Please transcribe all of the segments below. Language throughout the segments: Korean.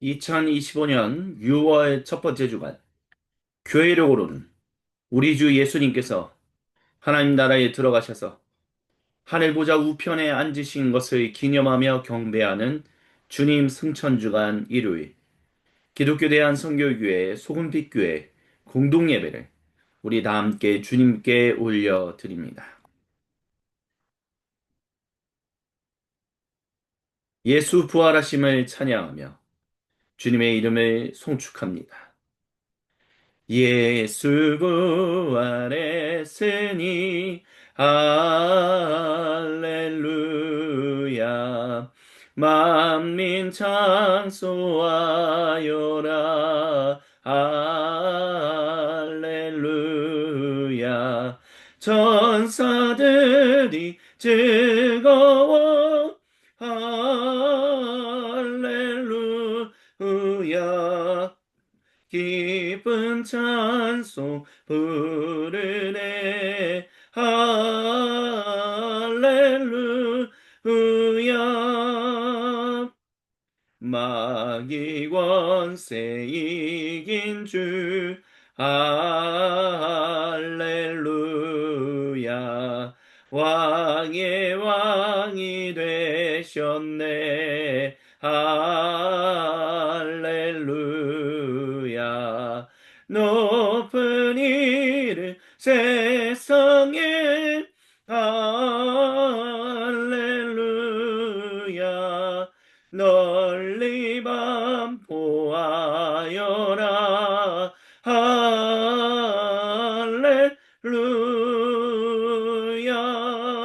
2025년 6월 첫 번째 주간, 교회력으로는 우리 주 예수님께서 하나님 나라에 들어가셔서 하늘 보좌 우편에 앉으신 것을 기념하며 경배하는 주님 승천주간 일요일, 기독교 대한선교교회 소금빛교회 공동예배를 우리 다 함께 주님께 올려드립니다. 예수 부활하심을 찬양하며 주님의 이름을 송축합니다. 예수 부활했으니 할렐루야. 만민 장수하여라. 할렐루야. 천사들이 즐거워. 할렐루야. 기쁜 찬송 부르네. 할렐루야. 마귀 권세 이긴 주. 할렐루야. 왕의 왕이 되셨네. 할렐루야. 높은 이름 세상에. 할렐루야. 널리 반포하여라.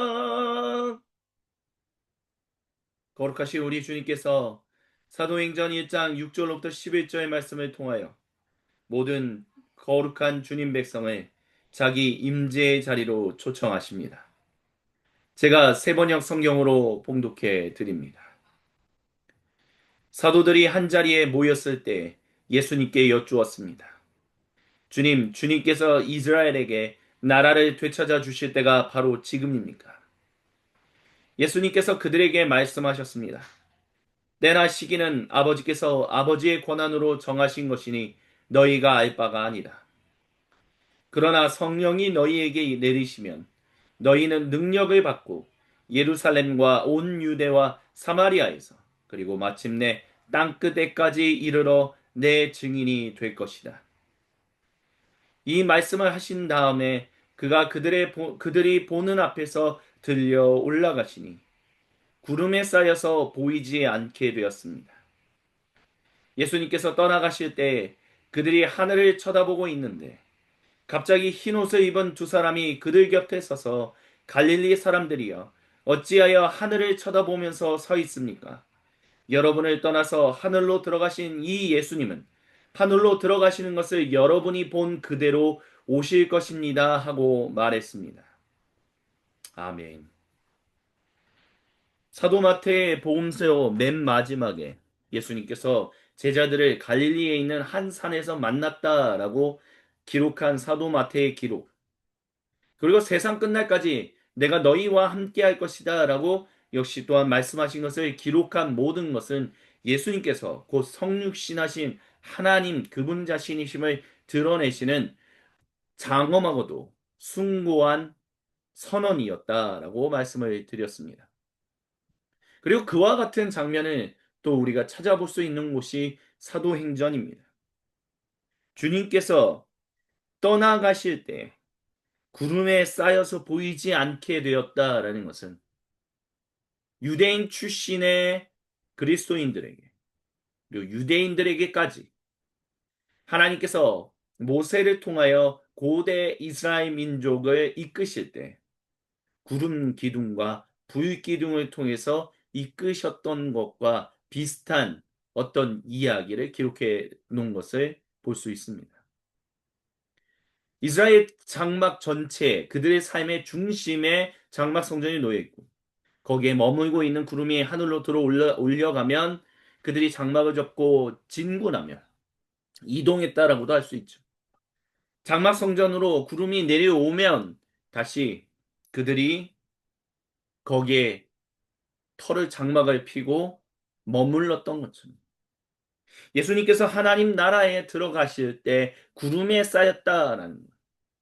할렐루야. 거룩하신 우리 주님께서 사도행전 1장 6절로부터 11절의 말씀을 통하여 모든 거룩한 주님 백성을 자기 임재의 자리로 초청하십니다. 제가 세번역 성경으로 봉독해 드립니다. 사도들이 한자리에 모였을 때 예수님께 여쭈었습니다. 주님께서 이스라엘에게 나라를 되찾아 주실 때가 바로 지금입니까? 예수님께서 그들에게 말씀하셨습니다. 때나 시기는 아버지께서 아버지의 권한으로 정하신 것이니 너희가 알 바가 아니다. 그러나 성령이 너희에게 내리시면 너희는 능력을 받고 예루살렘과 온 유대와 사마리아에서 그리고 마침내 땅끝에까지 이르러 내 증인이 될 것이다. 이 말씀을 하신 다음에 그가 그들이 보는 앞에서 들려 올라가시니 구름에 쌓여서 보이지 않게 되었습니다. 예수님께서 떠나가실 때 그들이 하늘을 쳐다보고 있는데 갑자기 흰 옷을 입은 두 사람이 그들 곁에 서서 갈릴리 사람들이여 어찌하여 하늘을 쳐다보면서 서 있습니까? 여러분을 떠나서 하늘로 들어가신 이 예수님은 하늘로 들어가시는 것을 여러분이 본 그대로 오실 것입니다 하고 말했습니다. 아멘. 사도 마태의 복음서 맨 마지막에 예수님께서 제자들을 갈릴리에 있는 한 산에서 만났다라고 기록한 사도 마태의 기록. 그리고 세상 끝날까지 내가 너희와 함께 할 것이다 라고 역시 또한 말씀하신 것을 기록한 모든 것은 예수님께서 곧 성육신하신 하나님 그분 자신이심을 드러내시는 장엄하고도 숭고한 선언이었다라고 말씀을 드렸습니다. 그리고 그와 같은 장면을 또 우리가 찾아볼 수 있는 곳이 사도행전입니다. 주님께서 떠나가실 때 구름에 쌓여서 보이지 않게 되었다라는 것은 유대인 출신의 그리스도인들에게 그리고 유대인들에게까지 하나님께서 모세를 통하여 고대 이스라엘 민족을 이끄실 때 구름 기둥과 불 기둥을 통해서 이끄셨던 것과 비슷한 어떤 이야기를 기록해 놓은 것을 볼 수 있습니다. 이스라엘 장막 전체 그들의 삶의 중심에 장막 성전이 놓여 있고 거기에 머물고 있는 구름이 하늘로 들어 올려가면 그들이 장막을 접고 진군하며 이동했다라고도 할 수 있죠. 장막 성전으로 구름이 내려오면 다시 그들이 거기에 털을 장막을 피고 머물렀던 것처럼 예수님께서 하나님 나라에 들어가실 때 구름에 쌓였다라는 것.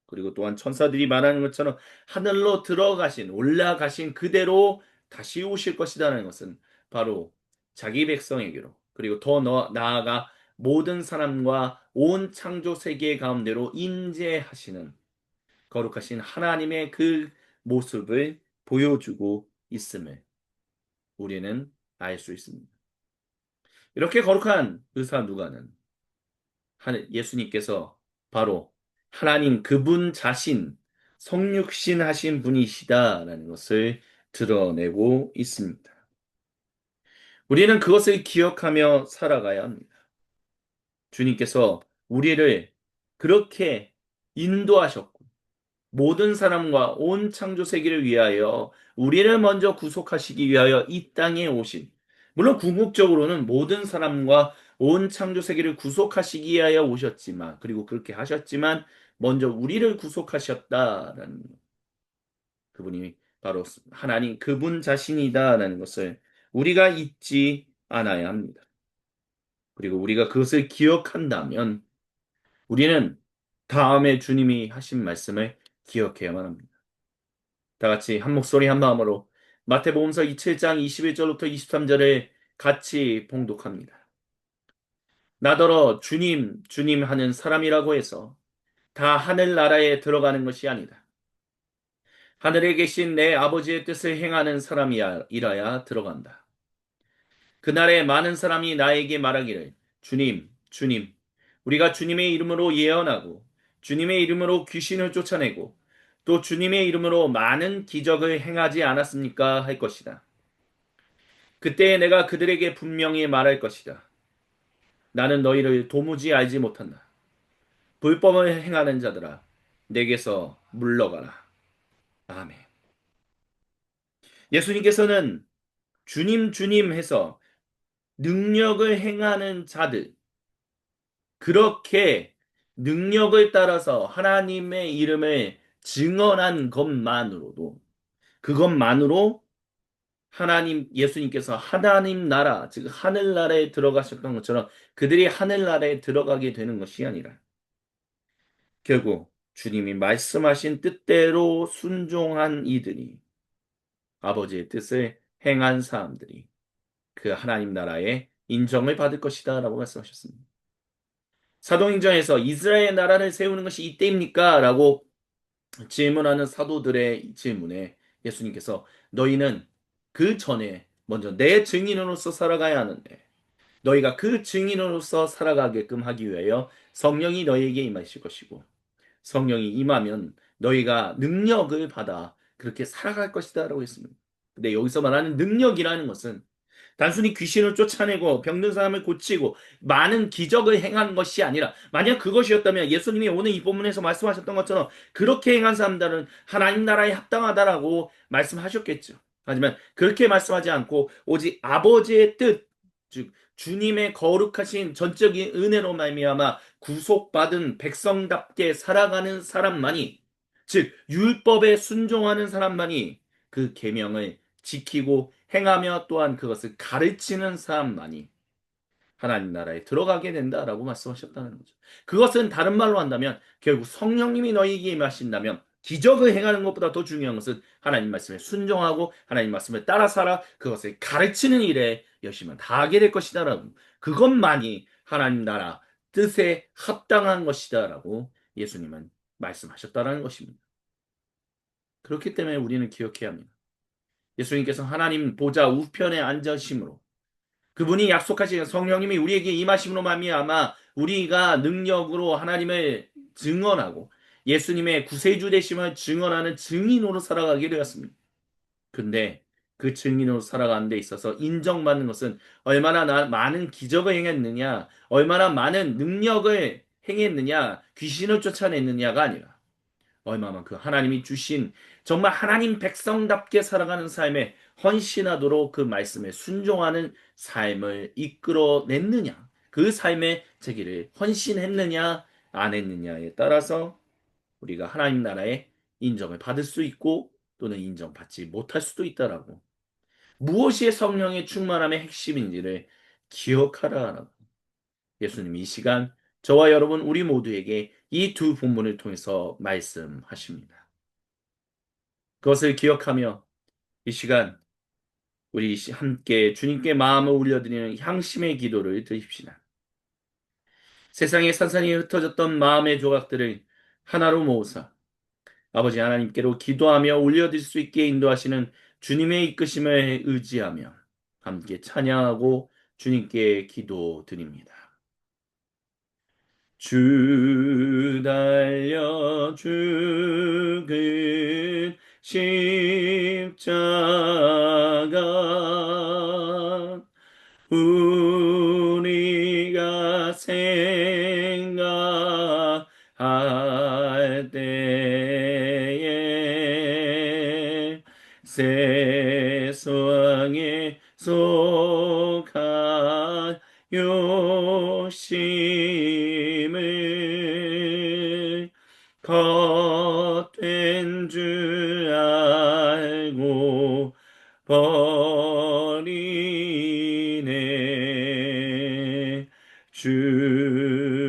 그리고 또한 천사들이 말하는 것처럼 하늘로 들어가신, 올라가신 그대로 다시 오실 것이라는 것은 바로 자기 백성에게로, 그리고 더 나아가 모든 사람과 온 창조 세계 가운데로 임재하시는 거룩하신 하나님의 그 모습을 보여주고 있음을 우리는 알 수 있습니다. 이렇게 거룩한 의사 누가는 예수님께서 바로 하나님 그분 자신, 성육신 하신 분이시다라는 것을 드러내고 있습니다. 우리는 그것을 기억하며 살아가야 합니다. 주님께서 우리를 그렇게 인도하셨고, 모든 사람과 온 창조 세계를 위하여 우리를 먼저 구속하시기 위하여 이 땅에 오신, 물론 궁극적으로는 모든 사람과 온 창조 세계를 구속하시기 위하여 오셨지만, 그리고 그렇게 하셨지만 먼저 우리를 구속하셨다라는, 그분이 바로 하나님 그분 자신이다라는 것을 우리가 잊지 않아야 합니다. 그리고 우리가 그것을 기억한다면 우리는 다음에 주님이 하신 말씀을 기억해야만 합니다. 다 같이 한 목소리 한 마음으로 마태복음서 27장 21절부터 23절을 같이 봉독합니다. 나더러 주님, 주님 하는 사람이라고 해서 다 하늘나라에 들어가는 것이 아니다. 하늘에 계신 내 아버지의 뜻을 행하는 사람이라야 들어간다. 그날에 많은 사람이 나에게 말하기를 주님, 주님, 우리가 주님의 이름으로 예언하고 주님의 이름으로 귀신을 쫓아내고 또 주님의 이름으로 많은 기적을 행하지 않았습니까? 할 것이다. 그때 내가 그들에게 분명히 말할 것이다. 나는 너희를 도무지 알지 못한다. 불법을 행하는 자들아, 내게서 물러가라. 아멘. 예수님께서는 주님, 주님 해서 능력을 행하는 자들, 그렇게 능력을 따라서 하나님의 이름을 증언한 것만으로도, 그것만으로 예수님께서 하나님 나라, 즉 하늘나라에 들어가셨던 것처럼 그들이 하늘나라에 들어가게 되는 것이 아니라 결국 주님이 말씀하신 뜻대로 순종한 이들이, 아버지의 뜻을 행한 사람들이 그 하나님 나라의 인정을 받을 것이다 라고 말씀하셨습니다. 사도행전에서 이스라엘 나라를 세우는 것이 이때입니까? 라고 질문하는 사도들의 질문에 예수님께서 너희는 그 전에 먼저 내 증인으로서 살아가야 하는데 너희가 그 증인으로서 살아가게끔 하기 위하여 성령이 너희에게 임하실 것이고 성령이 임하면 너희가 능력을 받아 그렇게 살아갈 것이다 라고 했습니다. 근데 여기서 말하는 능력이라는 것은 단순히 귀신을 쫓아내고 병든 사람을 고치고 많은 기적을 행한 것이 아니라 만약 그것이었다면 예수님이 오늘 이 본문에서 말씀하셨던 것처럼 그렇게 행한 사람들은 하나님 나라에 합당하다라고 말씀하셨겠죠. 하지만 그렇게 말씀하지 않고 오직 아버지의 뜻, 즉 주님의 거룩하신 전적인 은혜로 말미암아 구속받은 백성답게 살아가는 사람만이, 즉 율법에 순종하는 사람만이 그 계명을 지키고 행하며 또한 그것을 가르치는 사람만이 하나님 나라에 들어가게 된다라고 말씀하셨다는 거죠. 그것은 다른 말로 한다면 결국 성령님이 너희에게 임하신다면 기적을 행하는 것보다 더 중요한 것은 하나님 말씀에 순종하고 하나님 말씀을 따라 살아 그것을 가르치는 일에 열심히 다하게 될 것이다라고, 그것만이 하나님 나라 뜻에 합당한 것이다라고 예수님은 말씀하셨다라는 것입니다. 그렇기 때문에 우리는 기억해야 합니다. 예수님께서 하나님 보좌 우편에 앉으심으로 그분이 약속하신 성령님이 우리에게 임하심으로 말미암아 우리가 능력으로 하나님을 증언하고 예수님의 구세주 되심을 증언하는 증인으로 살아가게 되었습니다. 근데 그 증인으로 살아가는 데 있어서 인정받는 것은 얼마나 많은 기적을 행했느냐, 얼마나 많은 능력을 행했느냐, 귀신을 쫓아냈느냐가 아니라 얼마만큼 하나님이 주신 정말 하나님 백성답게 살아가는 삶에 헌신하도록 그 말씀에 순종하는 삶을 이끌어냈느냐, 그 삶의 제기를 헌신했느냐 안 했느냐에 따라서 우리가 하나님 나라의 인정을 받을 수 있고 또는 인정받지 못할 수도 있다라고, 무엇이 성령의 충만함의 핵심인지를 기억하라라고. 예수님이 이 시간 저와 여러분 우리 모두에게 이 두 본문을 통해서 말씀하십니다. 그것을 기억하며 이 시간 우리 함께 주님께 마음을 올려드리는 향심의 기도를 드립시다. 세상에 산산이 흩어졌던 마음의 조각들을 하나로 모으사 아버지 하나님께로 기도하며 올려드릴 수 있게 인도하시는 주님의 이끄심을 의지하며 함께 찬양하고 주님께 기도드립니다. 주 달려 죽은 십자가 우리가 생각할 때에 세상에 속한 욕심을 헛된 줄 알고 버리네. 죽으신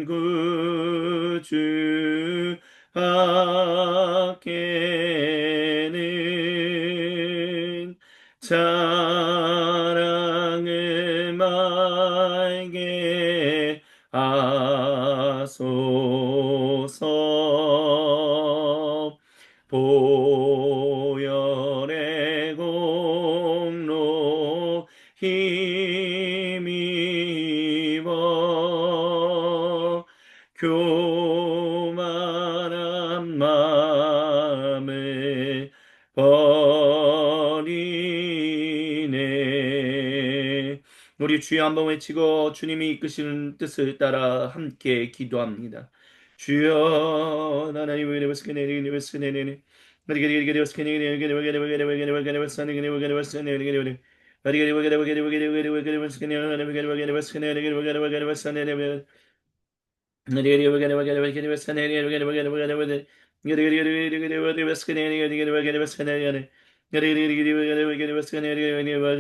구주 앞에는 자랑을 말게 하소서. 보혈의 공로 힘입어 교만한 마음을 버리네. 우리 주여 한번 외치고 주님이 이끄시는 뜻을 따라 함께 기도합니다. 주여 하나님의 은혜와 은혜와 은혜와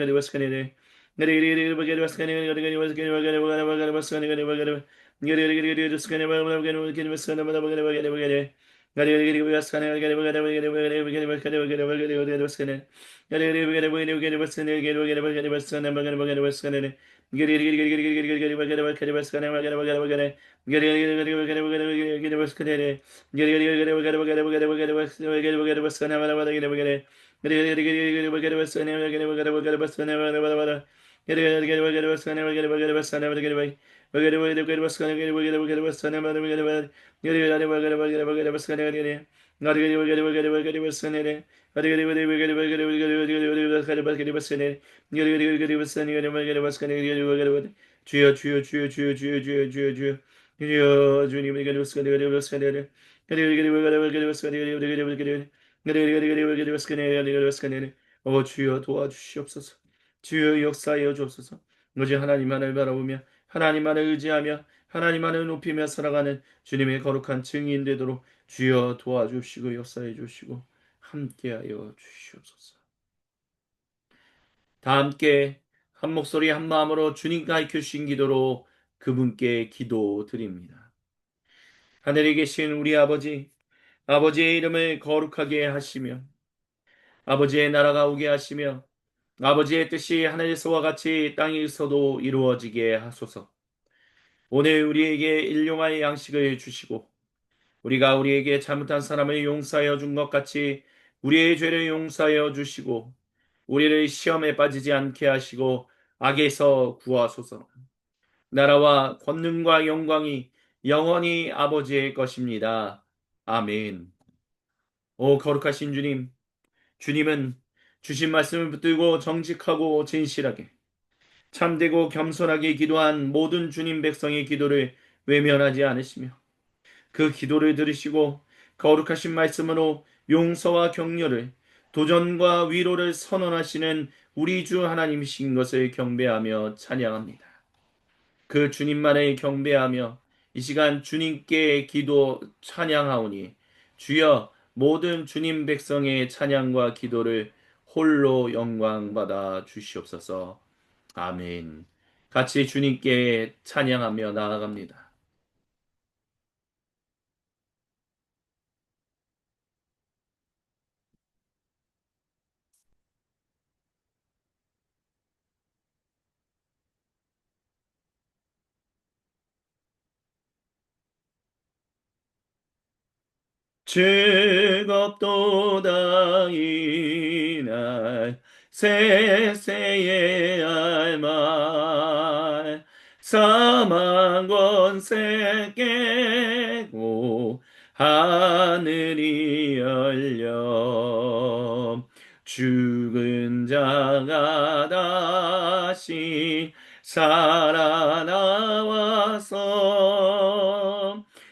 주여 주여 주여 주여 주여 주여 주여 주여 주여 주님의 주여 도와주시옵소서. 주여 역사하여 주옵소서. 오직 하나님만을 바라보며 하나님만을 의지하며 하나님만을 높이며 살아가는 주님의 거룩한 증인 되도록 주여 도와주시고 역사해 주시고 함께하여 주시옵소서. 다 함께 한 목소리 한 마음으로 주님 가르쳐주신 기도로 그분께 기도드립니다. 하늘에 계신 우리 아버지, 아버지의 이름을 거룩하게 하시며 아버지의 나라가 오게 하시며 아버지의 뜻이 하늘에서와 같이 땅에서도 이루어지게 하소서. 오늘 우리에게 일용할 양식을 주시고 우리가 우리에게 잘못한 사람을 용서하여 준 것 같이 우리의 죄를 용서하여 주시고 우리를 시험에 빠지지 않게 하시고 악에서 구하소서. 나라와 권능과 영광이 영원히 아버지의 것입니다. 아멘. 오 거룩하신 주님, 주님은 주신 말씀을 붙들고 정직하고 진실하게 참되고 겸손하게 기도한 모든 주님 백성의 기도를 외면하지 않으시며 그 기도를 들으시고 거룩하신 말씀으로 용서와 격려를 도전과 위로를 선언하시는 우리 주 하나님이신 것을 경배하며 찬양합니다. 그 주님만을 경배하며 이 시간 주님께 기도 찬양하오니 주여 모든 주님 백성의 찬양과 기도를 홀로 영광 받아 주시옵소서. 아멘. 같이 주님께 찬양하며 나아갑니다. 즐겁도다 이날 세세의 알말 사망 권세 깨고 하늘이 열려 죽은 자가 다시 살아나와서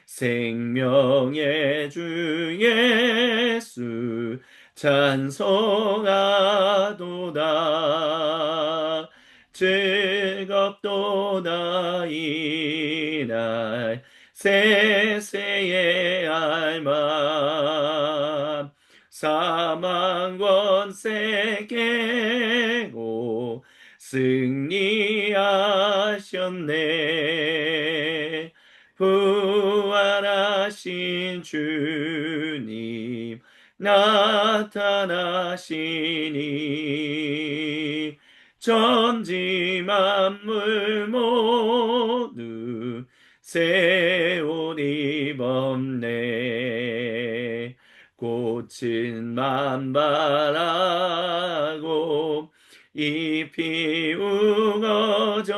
생명의 주 예수 찬송하도다 즐겁도다 이날 세세의 알만 사망 권세 깨고 승리하셨네 부활하신 주님 나타나시니 천지 만물 모두 새 옷 입었네 꽃은 만발하고 잎이 우거져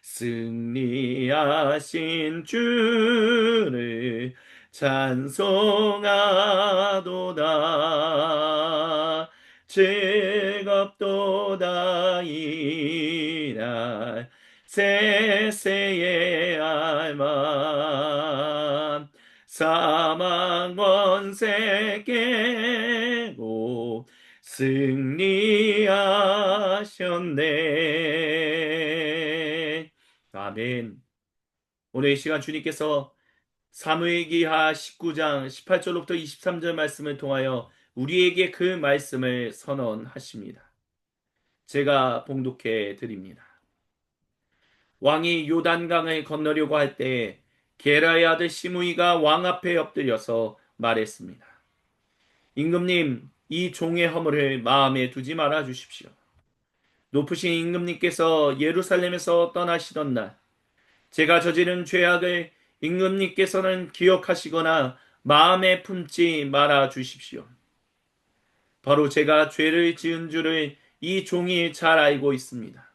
승리하신 주를 찬송하도다 즐겁도다 이날 세세의 알만 사망 권세 깨고 승리하셨네. 아멘. 오늘 이 시간 주님께서 사무엘기하 19장 18절로부터 23절 말씀을 통하여 우리에게 그 말씀을 선언하십니다. 제가 봉독해 드립니다. 왕이 요단강을 건너려고 할 때 게라의 아들 시므이가 왕 앞에 엎드려서 말했습니다. 임금님, 이 종의 허물을 마음에 두지 말아 주십시오. 높으신 임금님께서 예루살렘에서 떠나시던 날 제가 저지른 죄악을 임금님께서는 기억하시거나 마음에 품지 말아 주십시오. 바로 제가 죄를 지은 줄을 이 종이 잘 알고 있습니다.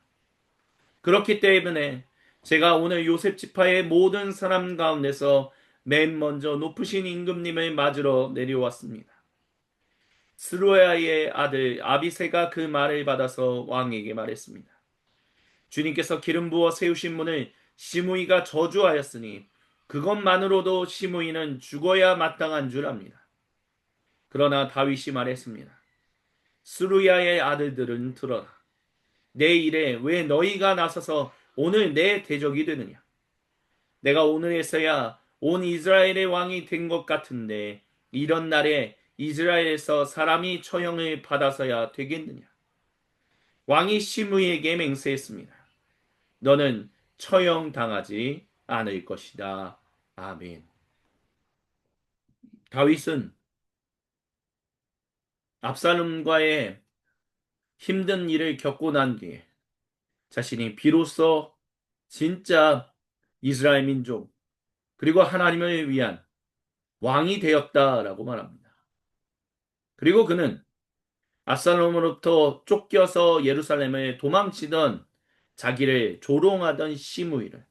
그렇기 때문에 제가 오늘 요셉 지파의 모든 사람 가운데서 맨 먼저 높으신 임금님을 맞으러 내려왔습니다. 스루야의 아들 아비새가 그 말을 받아서 왕에게 말했습니다. 주님께서 기름 부어 세우신 분을 시므이가 저주하였으니 그것만으로도 시므이는 죽어야 마땅한 줄 압니다. 그러나 다윗이 말했습니다. 스루야의 아들들은 들어라. 내 일에 왜 너희가 나서서 오늘 내 대적이 되느냐? 내가 오늘에서야 온 이스라엘의 왕이 된 것 같은데 이런 날에 이스라엘에서 사람이 처형을 받아서야 되겠느냐? 왕이 시므이에게 맹세했습니다. 너는 처형당하지 않을 것이다. 아멘. 다윗은 압살롬과의 힘든 일을 겪고 난 뒤에 자신이 비로소 진짜 이스라엘 민족 그리고 하나님을 위한 왕이 되었다라고 말합니다. 그리고 그는 압살롬으로부터 쫓겨서 예루살렘에 도망치던 자기를 조롱하던 시므이를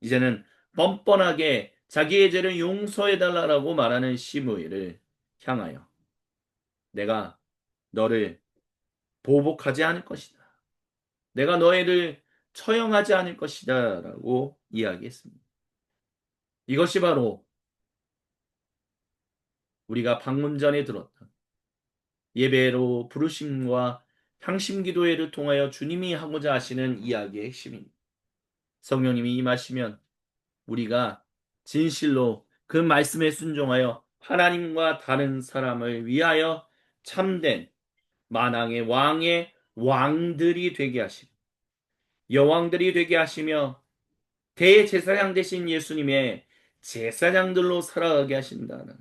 이제는 뻔뻔하게 자기의 죄를 용서해달라고 말하는 시므이를 향하여 내가 너를 보복하지 않을 것이다. 내가 너희를 처형하지 않을 것이다 라고 이야기했습니다. 이것이 바로 우리가 방금 전에 들었던 예배로 부르심과 향심기도회를 통하여 주님이 하고자 하시는 이야기의 핵심입니다. 성령님이 임하시면 우리가 진실로 그 말씀에 순종하여 하나님과 다른 사람을 위하여 참된 만왕의 왕의 왕들이 되게 하시고 여왕들이 되게 하시며 대제사장 되신 예수님의 제사장들로 살아가게 하신다는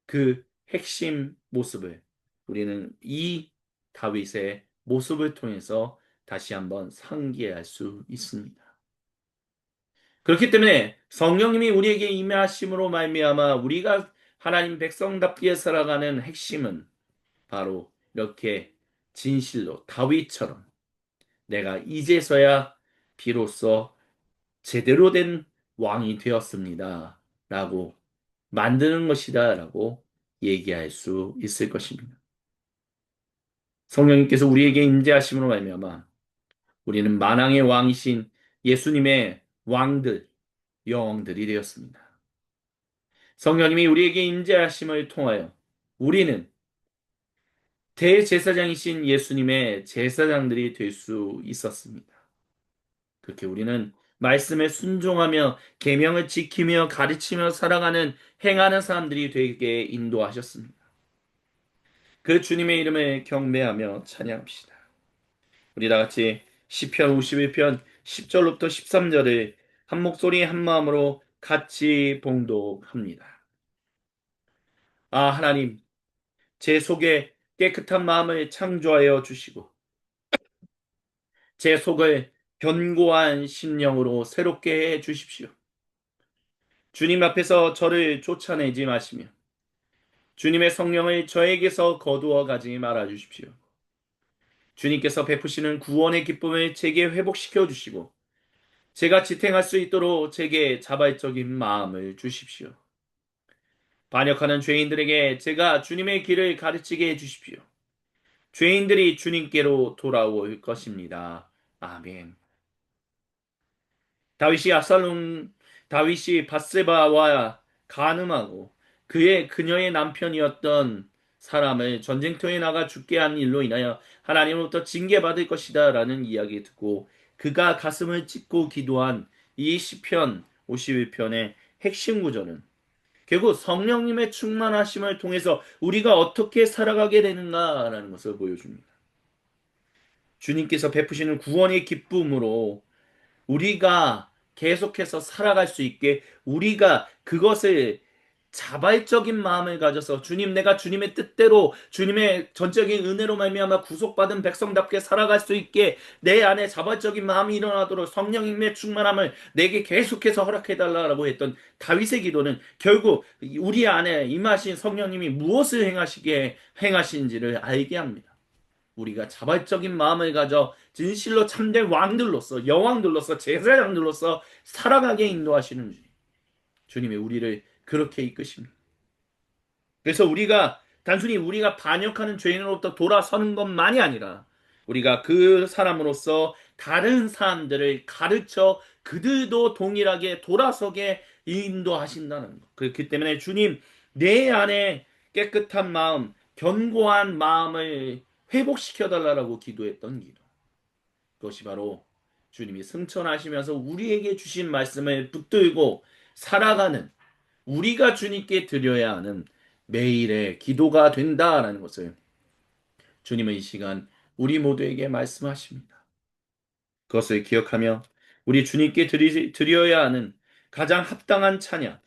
그 핵심 모습을 우리는 이 다윗의 모습을 통해서 다시 한번 상기할 수 있습니다. 그렇기 때문에 성령님이 우리에게 임하심으로 말미암아 우리가 하나님 백성답게 살아가는 핵심은 바로 이렇게 진실로 다윗처럼 내가 이제서야 비로소 제대로 된 왕이 되었습니다. 라고 만드는 것이다. 라고 얘기할 수 있을 것입니다. 성령님께서 우리에게 임재하심으로 말미암아 우리는 만왕의 왕이신 예수님의 왕들, 영들이 되었습니다. 성령님이 우리에게 임재하심을 통하여 우리는 대제사장이신 예수님의 제사장들이 될 수 있었습니다. 그렇게 우리는 말씀에 순종하며 계명을 지키며 가르치며 살아가는 행하는 사람들이 되게 인도하셨습니다. 그 주님의 이름을 경배하며 찬양합시다. 우리 다 같이 시편 51편 10절부터 13절을 한 목소리 한 마음으로 같이 봉독합니다. 아 하나님, 제 속에 깨끗한 마음을 창조하여 주시고 제 속을 견고한 심령으로 새롭게 해 주십시오. 주님 앞에서 저를 쫓아내지 마시며 주님의 성령을 저에게서 거두어 가지 말아 주십시오. 주님께서 베푸시는 구원의 기쁨을 제게 회복시켜 주시고 제가 지탱할 수 있도록 제게 자발적인 마음을 주십시오. 반역하는 죄인들에게 제가 주님의 길을 가르치게 해 주십시오. 죄인들이 주님께로 돌아올 것입니다. 아멘. 다윗이 압살롬 다윗이 밧세바와 간음하고 그녀의 남편이었던 사람을 전쟁터에 나가 죽게 한 일로 인하여 하나님으로부터 징계받을 것이다라는 이야기 듣고 그가 가슴을 찢고 기도한 이 시편 51편의 핵심 구절은 결국 성령님의 충만하심을 통해서 우리가 어떻게 살아가게 되는가라는 것을 보여줍니다. 주님께서 베푸시는 구원의 기쁨으로 우리가 계속해서 살아갈 수 있게 우리가 그것을 자발적인 마음을 가져서 주님, 내가 주님의 뜻대로 주님의 전적인 은혜로 말미암아 구속받은 백성답게 살아갈 수 있게 내 안에 자발적인 마음이 일어나도록 성령님의 충만함을 내게 계속해서 허락해 달라고 했던 다윗의 기도는 결국 우리 안에 임하신 성령님이 무엇을 행하시는지를 알게 합니다. 우리가 자발적인 마음을 가져 진실로 참된 왕들로서 여왕들로서 제사장들로서 살아가게 인도하시는 주님. 주님이 우리를 그렇게 이끄십니다. 그래서 우리가 단순히 우리가 반역하는 죄인으로부터 돌아서는 것만이 아니라 우리가 그 사람으로서 다른 사람들을 가르쳐 그들도 동일하게 돌아서게 인도하신다는 것. 그렇기 때문에 주님 내 안에 깨끗한 마음, 견고한 마음을 회복시켜 달라고 기도했던 기도. 그것이 바로 주님이 승천하시면서 우리에게 주신 말씀을 붙들고 살아가는 우리가 주님께 드려야 하는 매일의 기도가 된다라는 것을 주님은 이 시간 우리 모두에게 말씀하십니다. 그것을 기억하며 우리 주님께 드려야 하는 가장 합당한 찬양,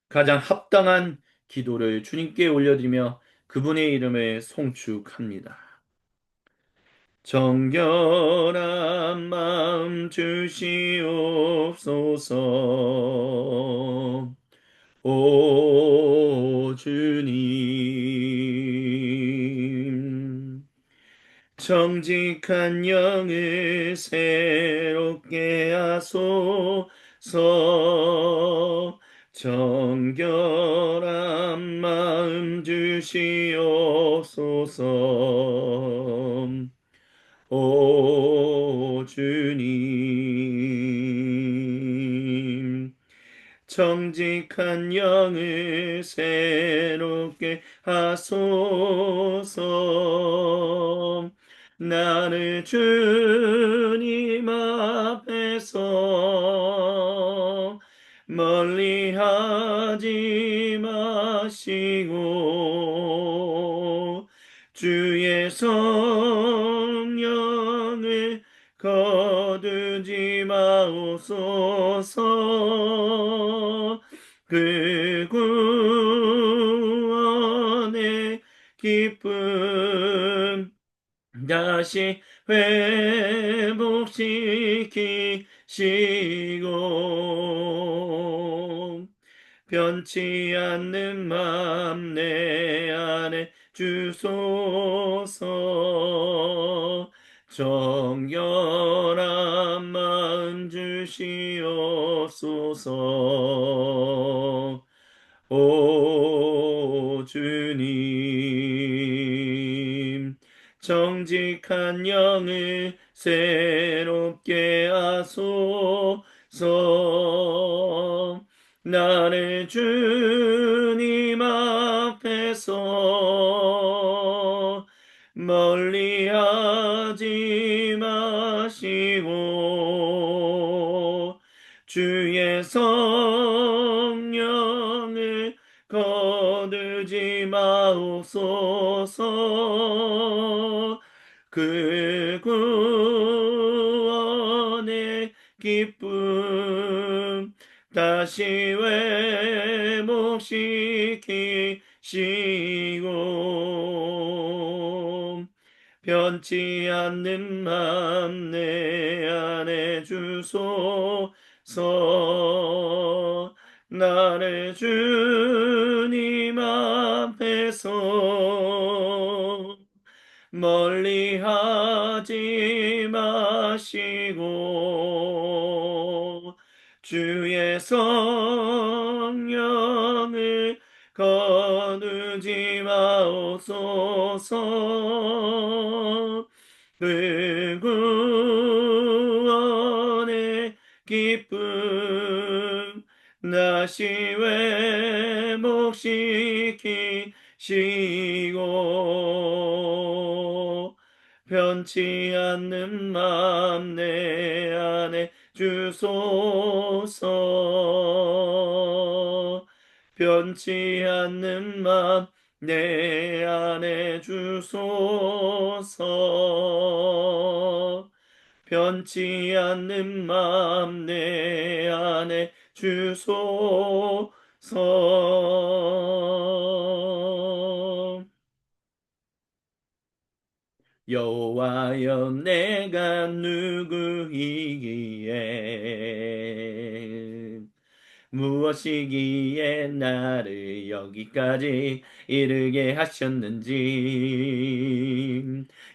가장 합당한 기도를 주님께 올려드리며 그분의 이름을 송축합니다. 정결한 마음 주시옵소서. 오 주님, 정직한 영을 새롭게 하소서. 정결한 마음 주시옵소서. 오 주님, 정직한 영을 새롭게 하소서. 나를 주님 앞에서 멀리하지 마시고 주의 성령을 거두지 마옵소서. 그 구원의 기쁨 다시 회복시키시고 변치 않는 맘 내 안에 주소서. 정결한 마음 주시옵소서. 오 주님, 정직한 영을 새롭게 하소서. 나를 주님 앞에서 멀리하지 마시고 주의 성령을 거두지 마옵소서. 그 구원의 기쁨 다시 회복시키시고 변치 않는 맘 내 안에 주소서. 나를 주님 앞에서 멀리하지 마시고 주의 성령을 거두지 마옵소서. 그 구원의 기쁨 다시 회복시키시고 변치 않는 맘 내 안에 주소서. 변치 않는 맘 내 안에 주소서. 변치 않는 맘 내 안에 주소서. 여호와여 내가 누구이기에 무엇이기에 나를 여기까지 이르게 하셨는지.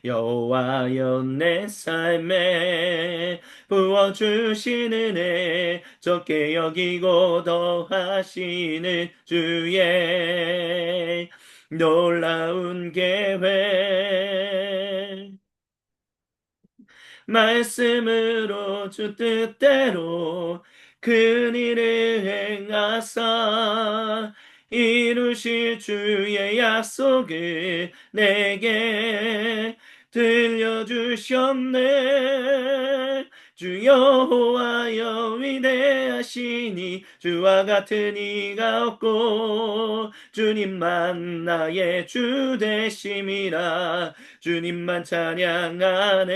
여호와여 내 삶에 부어주신 은혜 적게 여기고 더하시는 주의 놀라운 계획 말씀으로 주 뜻대로 큰 일을 행하사 이루실 주의 약속을 내게 들려주셨네. 주 여호와여 위대하시니 주와 같은 이가 없고 주님만 나의 주 되심이라. 주님만 찬양하네.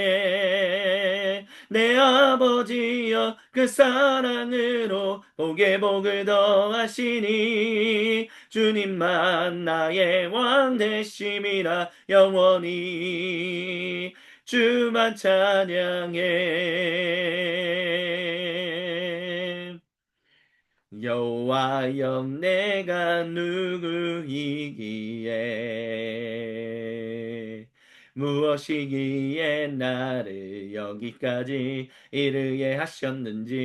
내 아버지여 그 사랑으로 복에 복을 더하시니 주님만 나의 왕 되심이라. 영원히 주만 찬양해. 여호와여 내가 누구이기에 무엇이기에 나를 여기까지 이르게 하셨는지.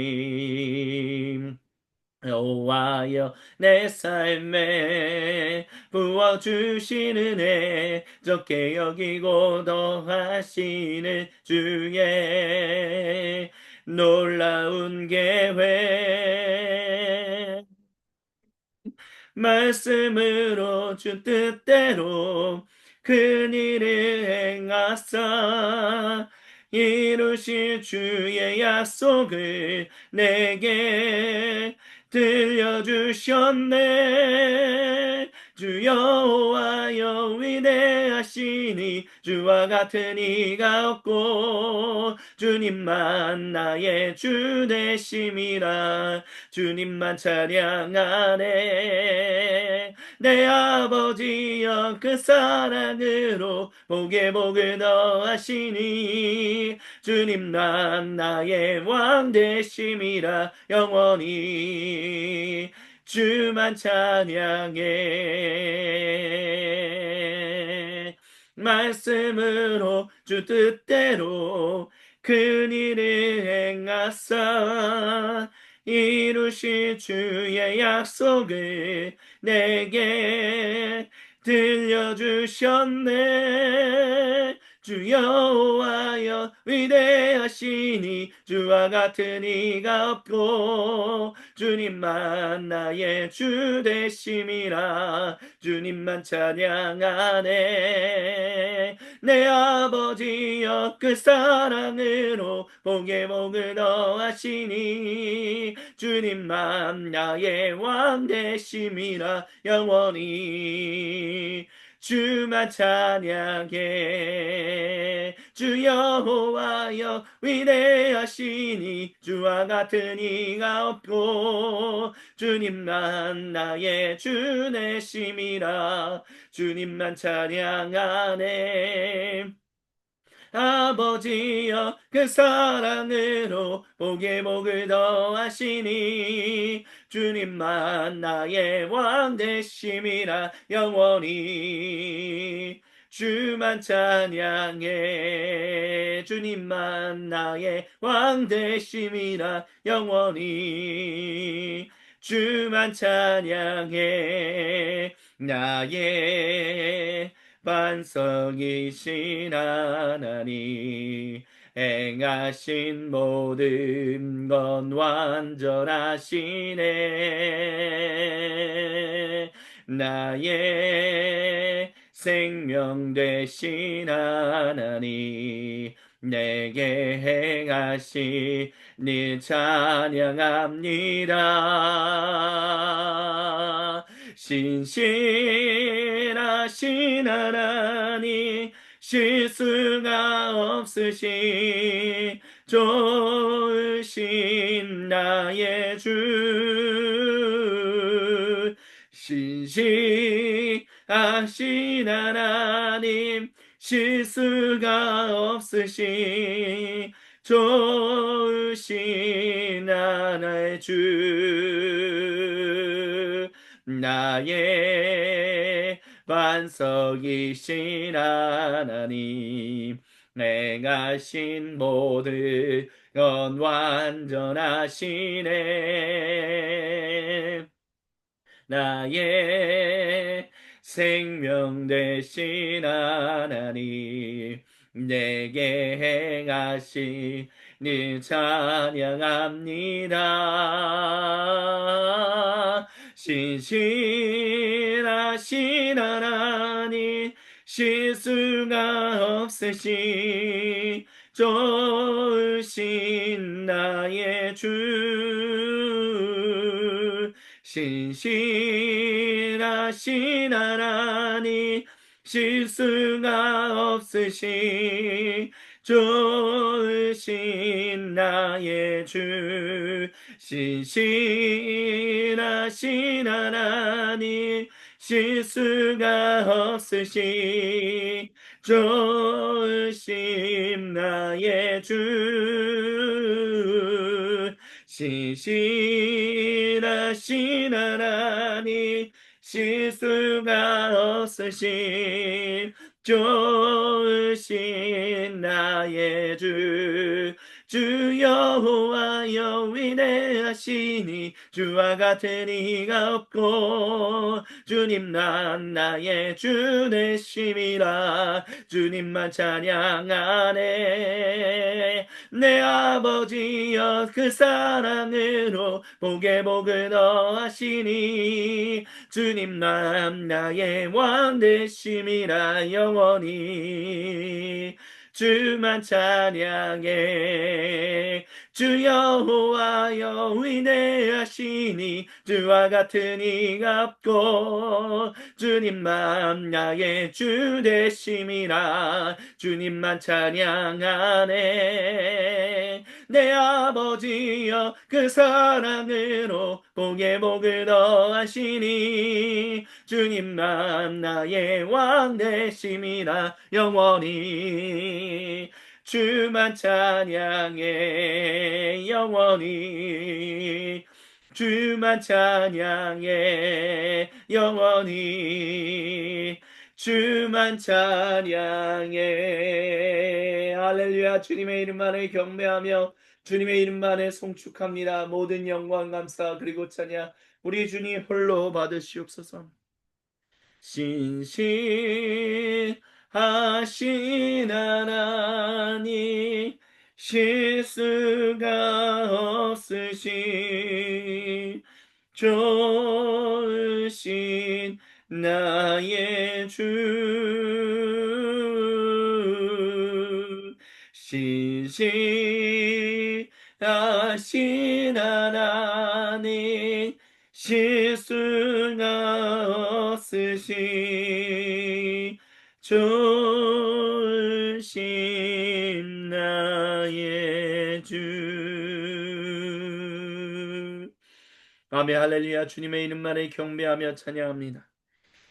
여호와여 내 삶에 부어주시는 은혜 적게 여기고 더하시는 주의 놀라운 계획 말씀으로 주 뜻대로 큰 일을 행하사 이루실 주의 약속을 내게 들려주셨네. 주 여호와여 위대하시니 주와 같은 이가 없고 주님만 나의 주 되심이라. 주님만 찬양하네. 내 아버지여 그 사랑으로 복에 복을 더하시니. 주님만 나의 왕 되심이라. 영원히 주만 찬양해. 말씀으로 주 뜻대로 큰 일을 행하사 이루실 주의 약속을 내게 들려주셨네. 주 여호와여 위대하시니 주와 같은 이가 없고. 주님만 나의 주 되심이라. 주님만 찬양하네. 내 아버지여 그 사랑으로 복에 복을 더하시니. 주님만 나의 왕 되심이라. 영원히 주만 찬양해. 주 여호와여 위대하시니 주와 같은 이가 없고. 주님만 나의 주 되심이라. 주님만 찬양하네. 아버지여 그 사랑으로 복에 복을 더하시니. 주님만 나의 왕 되심이라. 영원히 주만 찬양해. 주님만 나의 왕 되심이라. 영원히 주만 찬양해. 나의 반석이신 하나님 행하신 모든 건 완전하시네. 나의 생명 되신 하나님 내게 행하신 일 찬양합니다. 신실하신 하나님 실수가 없으신 좋으신 나의 주. 신실하신 하나님 실수가 없으신 좋으신 나의 주. 나의 반석이신 하나님 행하신 모든 건 완전하시네. 나의 생명 되신 하나님 내게 행하신 일 찬양합니다. 신실하신 하나님 실수가 없으신 좋으신 나의 주. 신실하신 하나님 실수가 없으신 좋으신 나의 주. 신실하신 하나님 실수가 없으신 좋으신 나의 주. 신실하신 하나님 실수가 없으신 좋으신 나의 주. 주 여호와여 위대하시니 주와 같은 이가 없고. 주님만 나의 주 되심이라. 주님만 찬양하네. 내 아버지여 그 사랑으로 복에 복을 더하시니. 주님만 나의 왕 되심이라. 영원히 주만 찬양해. 주 여호와여 위대하시니 주와 같은 이가 없고 주님만 나의 주 되심이라. 주님만 찬양하네. 내 아버지여 그 사랑으로 복에 복을 더하시니 주님만 나의 왕 되심이라. 영원히 주만 찬양해. 영원히 주만 찬양해. 영원히 주만 찬양해. 할렐루야. 주님의 이름만을 경배하며 주님의 이름만을 송축합니다. 모든 영광 감사 그리고 찬양 우리 주님 홀로 받으시옵소서. 신실하신 하나님 실수가 없으신 좋으신 나의 주. 신실하신 하나님 실수가 없으신 좋으신 나의 주. 아멘. 할렐루야. 주님의 이름만을 경배하며 찬양합니다.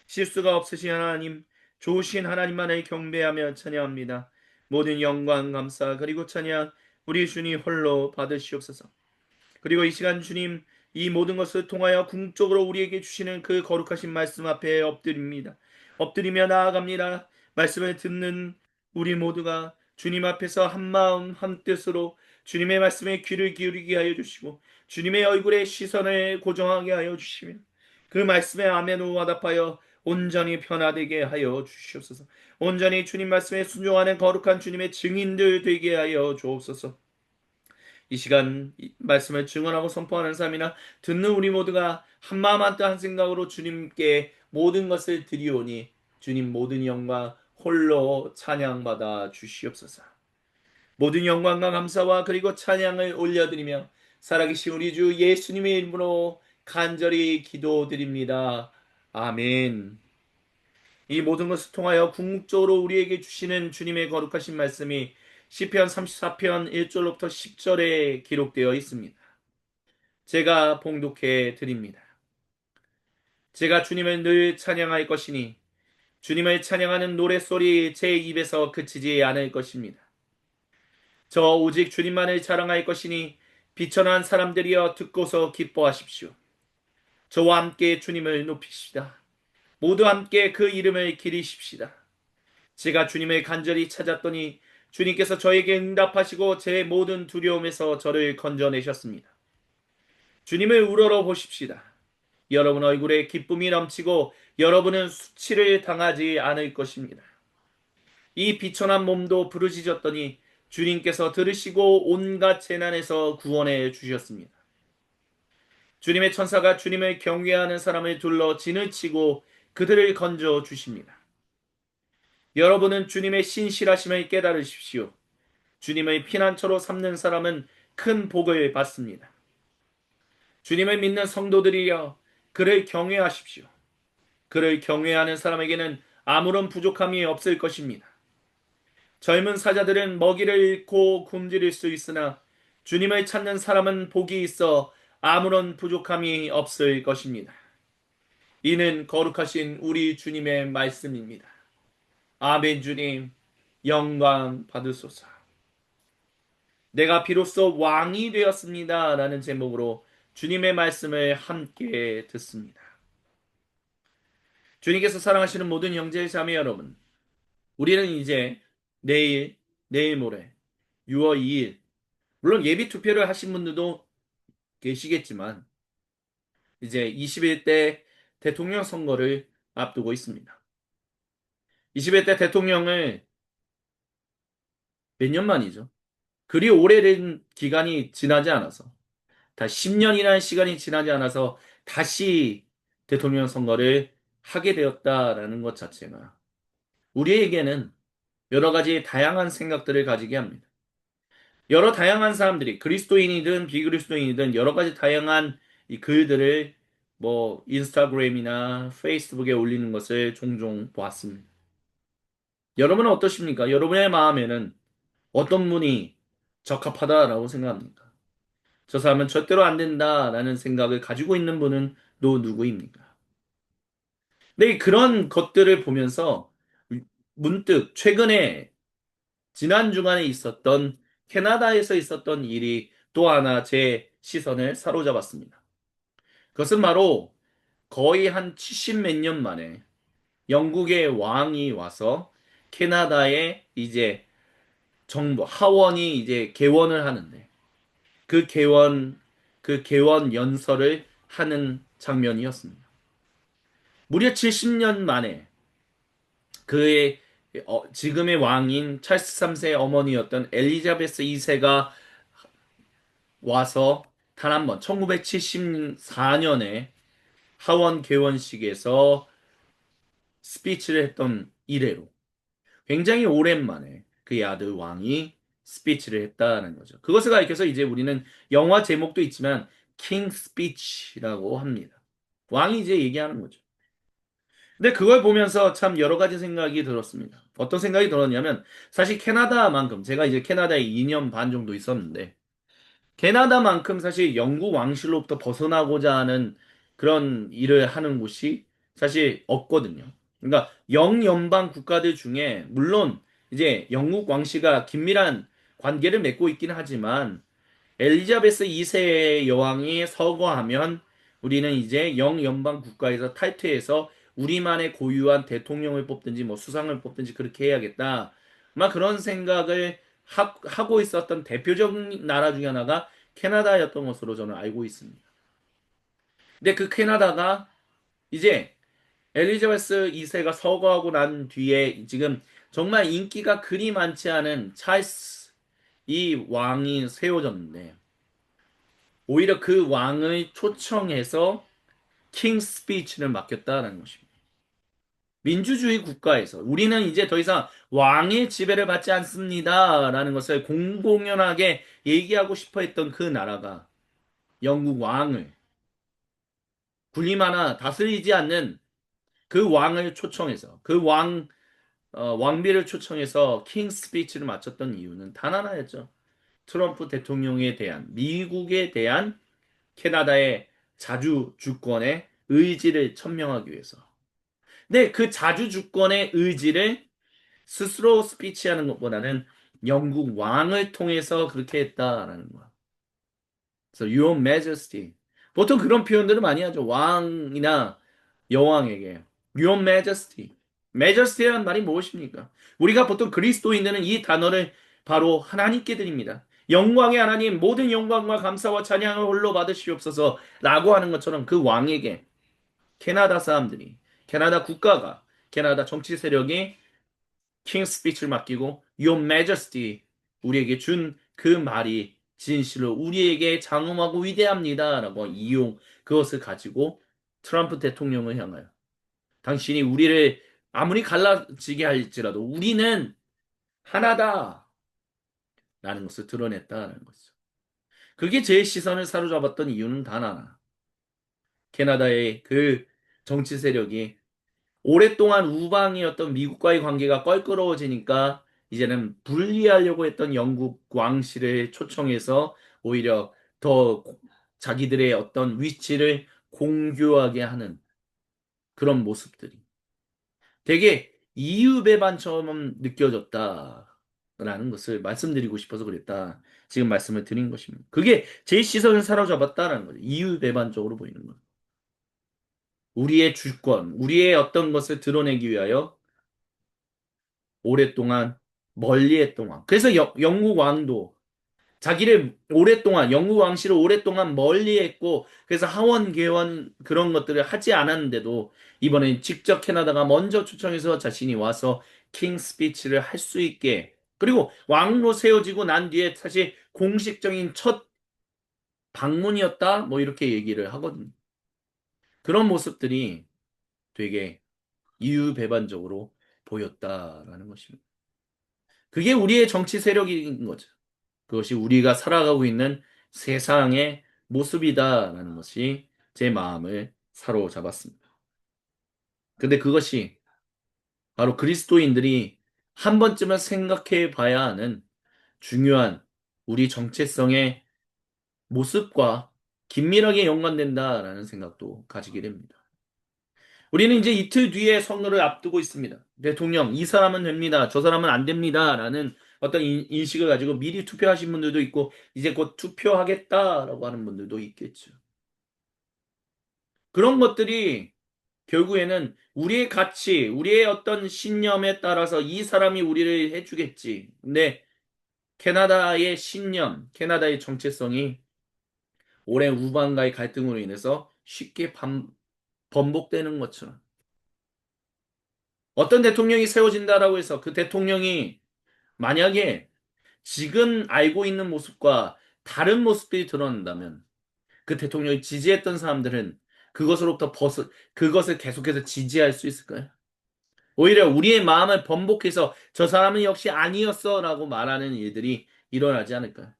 실수가 없으신 하나님, 좋으신 하나님만을 경배하며 찬양합니다. 모든 영광 감사 그리고 찬양 우리 주님 홀로 받으시옵소서. 그리고 이 시간 주님 이 모든 것을 통하여 궁극적으로 우리에게 주시는 그 거룩하신 말씀 앞에 엎드립니다. 엎드리며 나아갑니다. 말씀을 듣는 우리 모두가 주님 앞에서 한마음 한뜻으로 주님의 말씀에 귀를 기울이게 하여 주시고 주님의 얼굴에 시선을 고정하게 하여 주시며 그 말씀에 아멘으로 화답하여 온전히 변화되게 하여 주시옵소서. 온전히 주님 말씀에 순종하는 거룩한 주님의 증인들 되게 하여 주옵소서. 이 시간 말씀을 증언하고 선포하는 삶이나 듣는 우리 모두가 한마음 한뜻 한 생각으로 주님께 모든 것을 드리오니 주님 모든 영광 홀로 찬양받아 주시옵소서. 모든 영광과 감사와 그리고 찬양을 올려드리며 살아계신 우리 주 예수님의 이름으로 간절히 기도드립니다. 아멘. 이 모든 것을 통하여 궁극적으로 우리에게 주시는 주님의 거룩하신 말씀이 시편 34편 1절로부터 10절에 기록되어 있습니다. 제가 봉독해 드립니다. 제가 주님을 늘 찬양할 것이니 주님을 찬양하는 노랫소리 제 입에서 그치지 않을 것입니다. 저 오직 주님만을 자랑할 것이니 비천한 사람들이여 듣고서 기뻐하십시오. 저와 함께 주님을 높이시다. 모두 함께 그 이름을 기리십시다. 제가 주님을 간절히 찾았더니 주님께서 저에게 응답하시고 제 모든 두려움에서 저를 건져내셨습니다. 주님을 우러러 보십시다. 여러분 얼굴에 기쁨이 넘치고 여러분은 수치를 당하지 않을 것입니다. 이 비천한 몸도 부르짖었더니 주님께서 들으시고 온갖 재난에서 구원해 주셨습니다. 주님의 천사가 주님을 경외하는 사람을 둘러 진을 치고 그들을 건져 주십니다. 여러분은 주님의 신실하심을 깨달으십시오. 주님의 피난처로 삼는 사람은 큰 복을 받습니다. 주님을 믿는 성도들이여 그를 경외하십시오. 그를 경외하는 사람에게는 아무런 부족함이 없을 것입니다. 젊은 사자들은 먹이를 잃고 굶주릴 수 있으나 주님을 찾는 사람은 복이 있어 아무런 부족함이 없을 것입니다. 이는 거룩하신 우리 주님의 말씀입니다. 아멘. 주님 영광 받으소서. 내가 비로소 왕이 되었습니다 라는 제목으로 주님의 말씀을 함께 듣습니다. 주님께서 사랑하시는 모든 형제 자매 여러분, 우리는 이제 내일 모레 6월 2일 물론 예비 투표를 하신 분들도 계시겠지만 이제 21대 대통령 선거를 앞두고 있습니다. 21대 대통령을 몇 년 만이죠? 그리 오래된 기간이 지나지 않아서 다 10년이라는 시간이 지나지 않아서 다시 대통령 선거를 하게 되었다라는 것 자체가 우리에게는 여러 가지 다양한 생각들을 가지게 합니다. 여러 다양한 사람들이 그리스도인이든 비그리스도인이든 여러 가지 다양한 이 글들을 뭐 인스타그램이나 페이스북에 올리는 것을 종종 보았습니다. 여러분은 어떠십니까? 여러분의 마음에는 어떤 분이 적합하다라고 생각합니까? 저 사람은 절대로 안 된다라는 생각을 가지고 있는 분은 또 누구입니까? 네, 그런 것들을 보면서 문득 최근에 지난 주간에 있었던 캐나다에서 있었던 일이 또 하나 제 시선을 사로잡았습니다. 그것은 바로 거의 한 70 몇 년 만에 영국의 왕이 와서 캐나다에 이제 정부, 하원이 이제 개원을 하는데 그 개원, 그 개원 연설을 하는 장면이었습니다. 무려 70년 만에 그의 지금의 왕인 찰스 3세의 어머니였던 엘리자베스 2세가 와서 단 한 번, 1974년에 하원 개원식에서 스피치를 했던 이래로 굉장히 오랜만에 그의 아들 왕이 스피치를 했다는 거죠. 그것을 가리켜서 이제 우리는 영화 제목도 있지만 킹 스피치라고 합니다. 왕이 이제 얘기하는 거죠. 근데 그걸 보면서 참 여러 가지 생각이 들었습니다. 어떤 생각이 들었냐면 사실 캐나다만큼 제가 이제 캐나다에 2년 반 정도 있었는데 캐나다만큼 사실 영국 왕실로부터 벗어나고자 하는 그런 일을 하는 곳이 사실 없거든요. 그러니까 영연방 국가들 중에 물론 이제 영국 왕실과 긴밀한 관계를 맺고 있기는 하지만 엘리자베스 2세 여왕이 서거하면 우리는 이제 영연방 국가에서 탈퇴해서 우리만의 고유한 대통령을 뽑든지 뭐 수상을 뽑든지 그렇게 해야겠다. 막 그런 생각을 하고 있었던 대표적인 나라 중에 하나가 캐나다였던 것으로 저는 알고 있습니다. 근데 그 캐나다가 이제 엘리자베스 2세가 서거하고 난 뒤에 지금 정말 인기가 그리 많지 않은 찰스 이 왕이 세워졌는데 오히려 그 왕을 초청해서 킹 스피치를 맡겼다는 것입니다. 민주주의 국가에서 우리는 이제 더 이상 왕의 지배를 받지 않습니다라는 것을 공공연하게 얘기하고 싶어 했던 그 나라가 영국 왕을 군림 하나 다스리지 않는 그 왕을 초청해서 왕비를 초청해서 킹 스피치를 마쳤던 이유는 단 하나였죠. 트럼프 대통령에 대한 미국에 대한 캐나다의 자주 주권의 의지를 천명하기 위해서. 근데 그 자주 주권의 의지를 스스로 스피치하는 것보다는 영국 왕을 통해서 그렇게 했다라는 거야. 그래서 Your Majesty. 보통 그런 표현들을 많이 하죠. 왕이나 여왕에게. Your Majesty. Majesty라는 말이 무엇입니까? 우리가 보통 그리스도인들은 이 단어를 바로 하나님께 드립니다. 영광의 하나님, 모든 영광과 감사와 찬양을 홀로 받으시옵소서 라고 하는 것처럼 그 왕에게 캐나다 사람들이, 캐나다 국가가, 캐나다 정치 세력이 킹 스피치를 맡기고 Your Majesty 우리에게 준 그 말이 진실로 우리에게 장엄하고 위대합니다라고 이용 그것을 가지고 트럼프 대통령을 향하여 당신이 우리를 아무리 갈라지게 할지라도 우리는 하나다라는 것을 드러냈다는 것이죠. 그게 제 시선을 사로잡았던 이유는 단 하나. 캐나다의 그 정치 세력이 오랫동안 우방이었던 미국과의 관계가 껄끄러워지니까 이제는 분리하려고 했던 영국 왕실을 초청해서 오히려 더 자기들의 어떤 위치를 공유하게 하는 그런 모습들이 되게 이유배반처럼 느껴졌다라는 것을 말씀드리고 싶어서 그랬다. 지금 말씀을 드린 것입니다. 그게 제 시선을 사로잡았다라는 거죠. 이유배반적으로 보이는 것. 우리의 주권, 우리의 어떤 것을 드러내기 위하여 오랫동안 멀리했던 왕. 그래서 영국 왕도 자기를 오랫동안 영국 왕실을 오랫동안 멀리했고 그래서 하원 개원 그런 것들을 하지 않았는데도 이번엔 직접 캐나다가 먼저 초청해서 자신이 와서 킹 스피치를 할 수 있게 그리고 왕으로 세워지고 난 뒤에 사실 공식적인 첫 방문이었다 뭐 이렇게 얘기를 하거든요. 그런 모습들이 되게 이유배반적으로 보였다라는 것입니다. 그게 우리의 정치 세력인 거죠. 그것이 우리가 살아가고 있는 세상의 모습이다라는 것이 제 마음을 사로잡았습니다. 근데 그것이 바로 그리스도인들이 한 번쯤은 생각해 봐야 하는 중요한 우리 정체성의 모습과 긴밀하게 연관된다라는 생각도 가지게 됩니다. 우리는 이제 이틀 뒤에 선거를 앞두고 있습니다. 대통령, 이 사람은 됩니다. 저 사람은 안 됩니다. 라는 어떤 인식을 가지고 미리 투표하신 분들도 있고, 이제 곧 투표하겠다라고 하는 분들도 있겠죠. 그런 것들이 결국에는 우리의 가치, 우리의 어떤 신념에 따라서 이 사람이 우리를 해주겠지. 근데 캐나다의 신념, 캐나다의 정체성이 오랜 우방과의 갈등으로 인해서 쉽게 번복되는 것처럼. 어떤 대통령이 세워진다라고 해서 그 대통령이 만약에 지금 알고 있는 모습과 다른 모습들이 드러난다면 그 대통령을 지지했던 사람들은 그것으로부터 그것을 계속해서 지지할 수 있을까요? 오히려 우리의 마음을 번복해서 저 사람은 역시 아니었어 라고 말하는 일들이 일어나지 않을까요?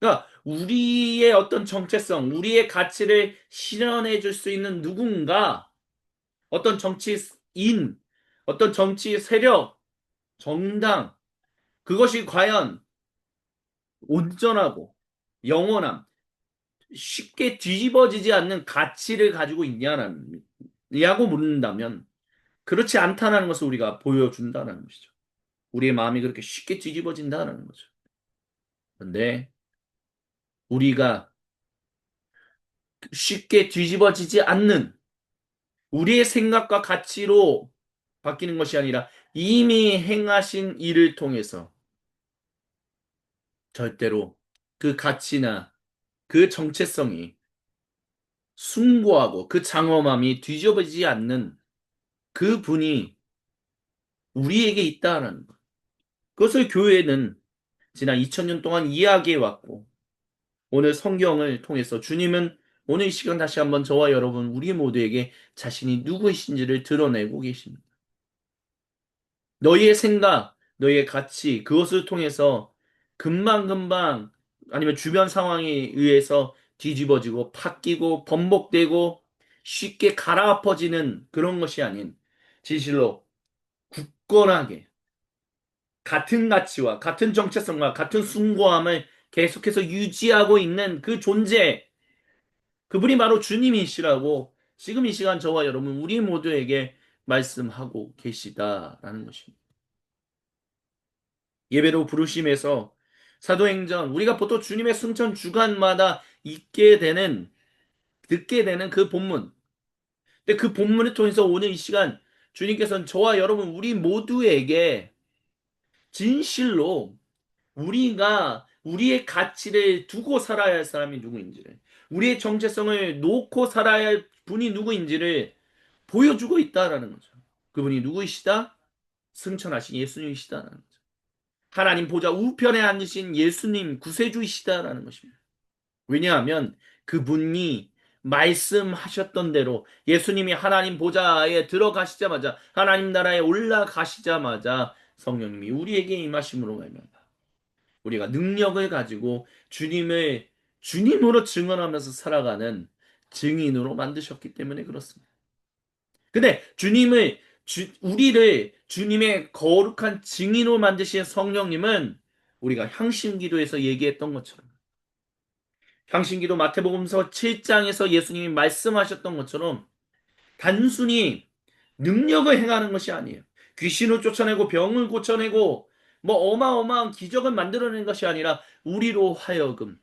그러니까 우리의 어떤 정체성, 우리의 가치를 실현해 줄 수 있는 누군가, 어떤 정치인, 어떤 정치 세력, 정당, 그것이 과연 온전하고 영원함, 쉽게 뒤집어지지 않는 가치를 가지고 있냐고 묻는다면 그렇지 않다는 것을 우리가 보여준다는 것이죠. 우리의 마음이 그렇게 쉽게 뒤집어진다는 거죠. 그런데 우리가 쉽게 뒤집어지지 않는 우리의 생각과 가치로 바뀌는 것이 아니라 이미 행하신 일을 통해서 절대로 그 가치나 그 정체성이 숭고하고 그 장엄함이 뒤집어지지 않는 그 분이 우리에게 있다는 것. 그것을 교회는 지난 2000년 동안 이야기해 왔고, 오늘 성경을 통해서 주님은 오늘 이 시간 다시 한번 저와 여러분, 우리 모두에게 자신이 누구이신지를 드러내고 계십니다. 너희의 생각, 너희의 가치, 그것을 통해서 금방금방 아니면 주변 상황에 의해서 뒤집어지고 바뀌고 번복되고 쉽게 갈아엎어지는 그런 것이 아닌 진실로 굳건하게 같은 가치와 같은 정체성과 같은 숭고함을 계속해서 유지하고 있는 그 존재, 그분이 바로 주님이시라고 지금 이 시간 저와 여러분 우리 모두에게 말씀하고 계시다라는 것입니다. 예배로 부르심에서 사도행전, 우리가 보통 주님의 승천 주간마다 듣게 되는 그 본문. 근데 그 본문을 통해서 오늘 이 시간 주님께서는 저와 여러분 우리 모두에게 진실로 우리가 우리의 가치를 두고 살아야 할 사람이 누구인지를, 우리의 정체성을 놓고 살아야 할 분이 누구인지를 보여주고 있다라는 거죠. 그분이 누구이시다? 승천하신 예수님이시다라는 거죠. 하나님 보좌 우편에 앉으신 예수님 구세주이시다라는 것입니다. 왜냐하면 그분이 말씀하셨던 대로 예수님이 하나님 보좌에 들어가시자마자 하나님 나라에 올라가시자마자 성령님이 우리에게 임하심으로 말미암아 우리가 능력을 가지고 주님을 주님으로 증언하면서 살아가는 증인으로 만드셨기 때문에 그렇습니다. 근데 우리를 주님의 거룩한 증인으로 만드신 성령님은 우리가 향신기도에서 얘기했던 것처럼 향신기도 마태복음서 7장에서 예수님이 말씀하셨던 것처럼 단순히 능력을 행하는 것이 아니에요. 귀신을 쫓아내고 병을 고쳐내고 뭐 어마어마한 기적을 만들어낸 것이 아니라 우리로 하여금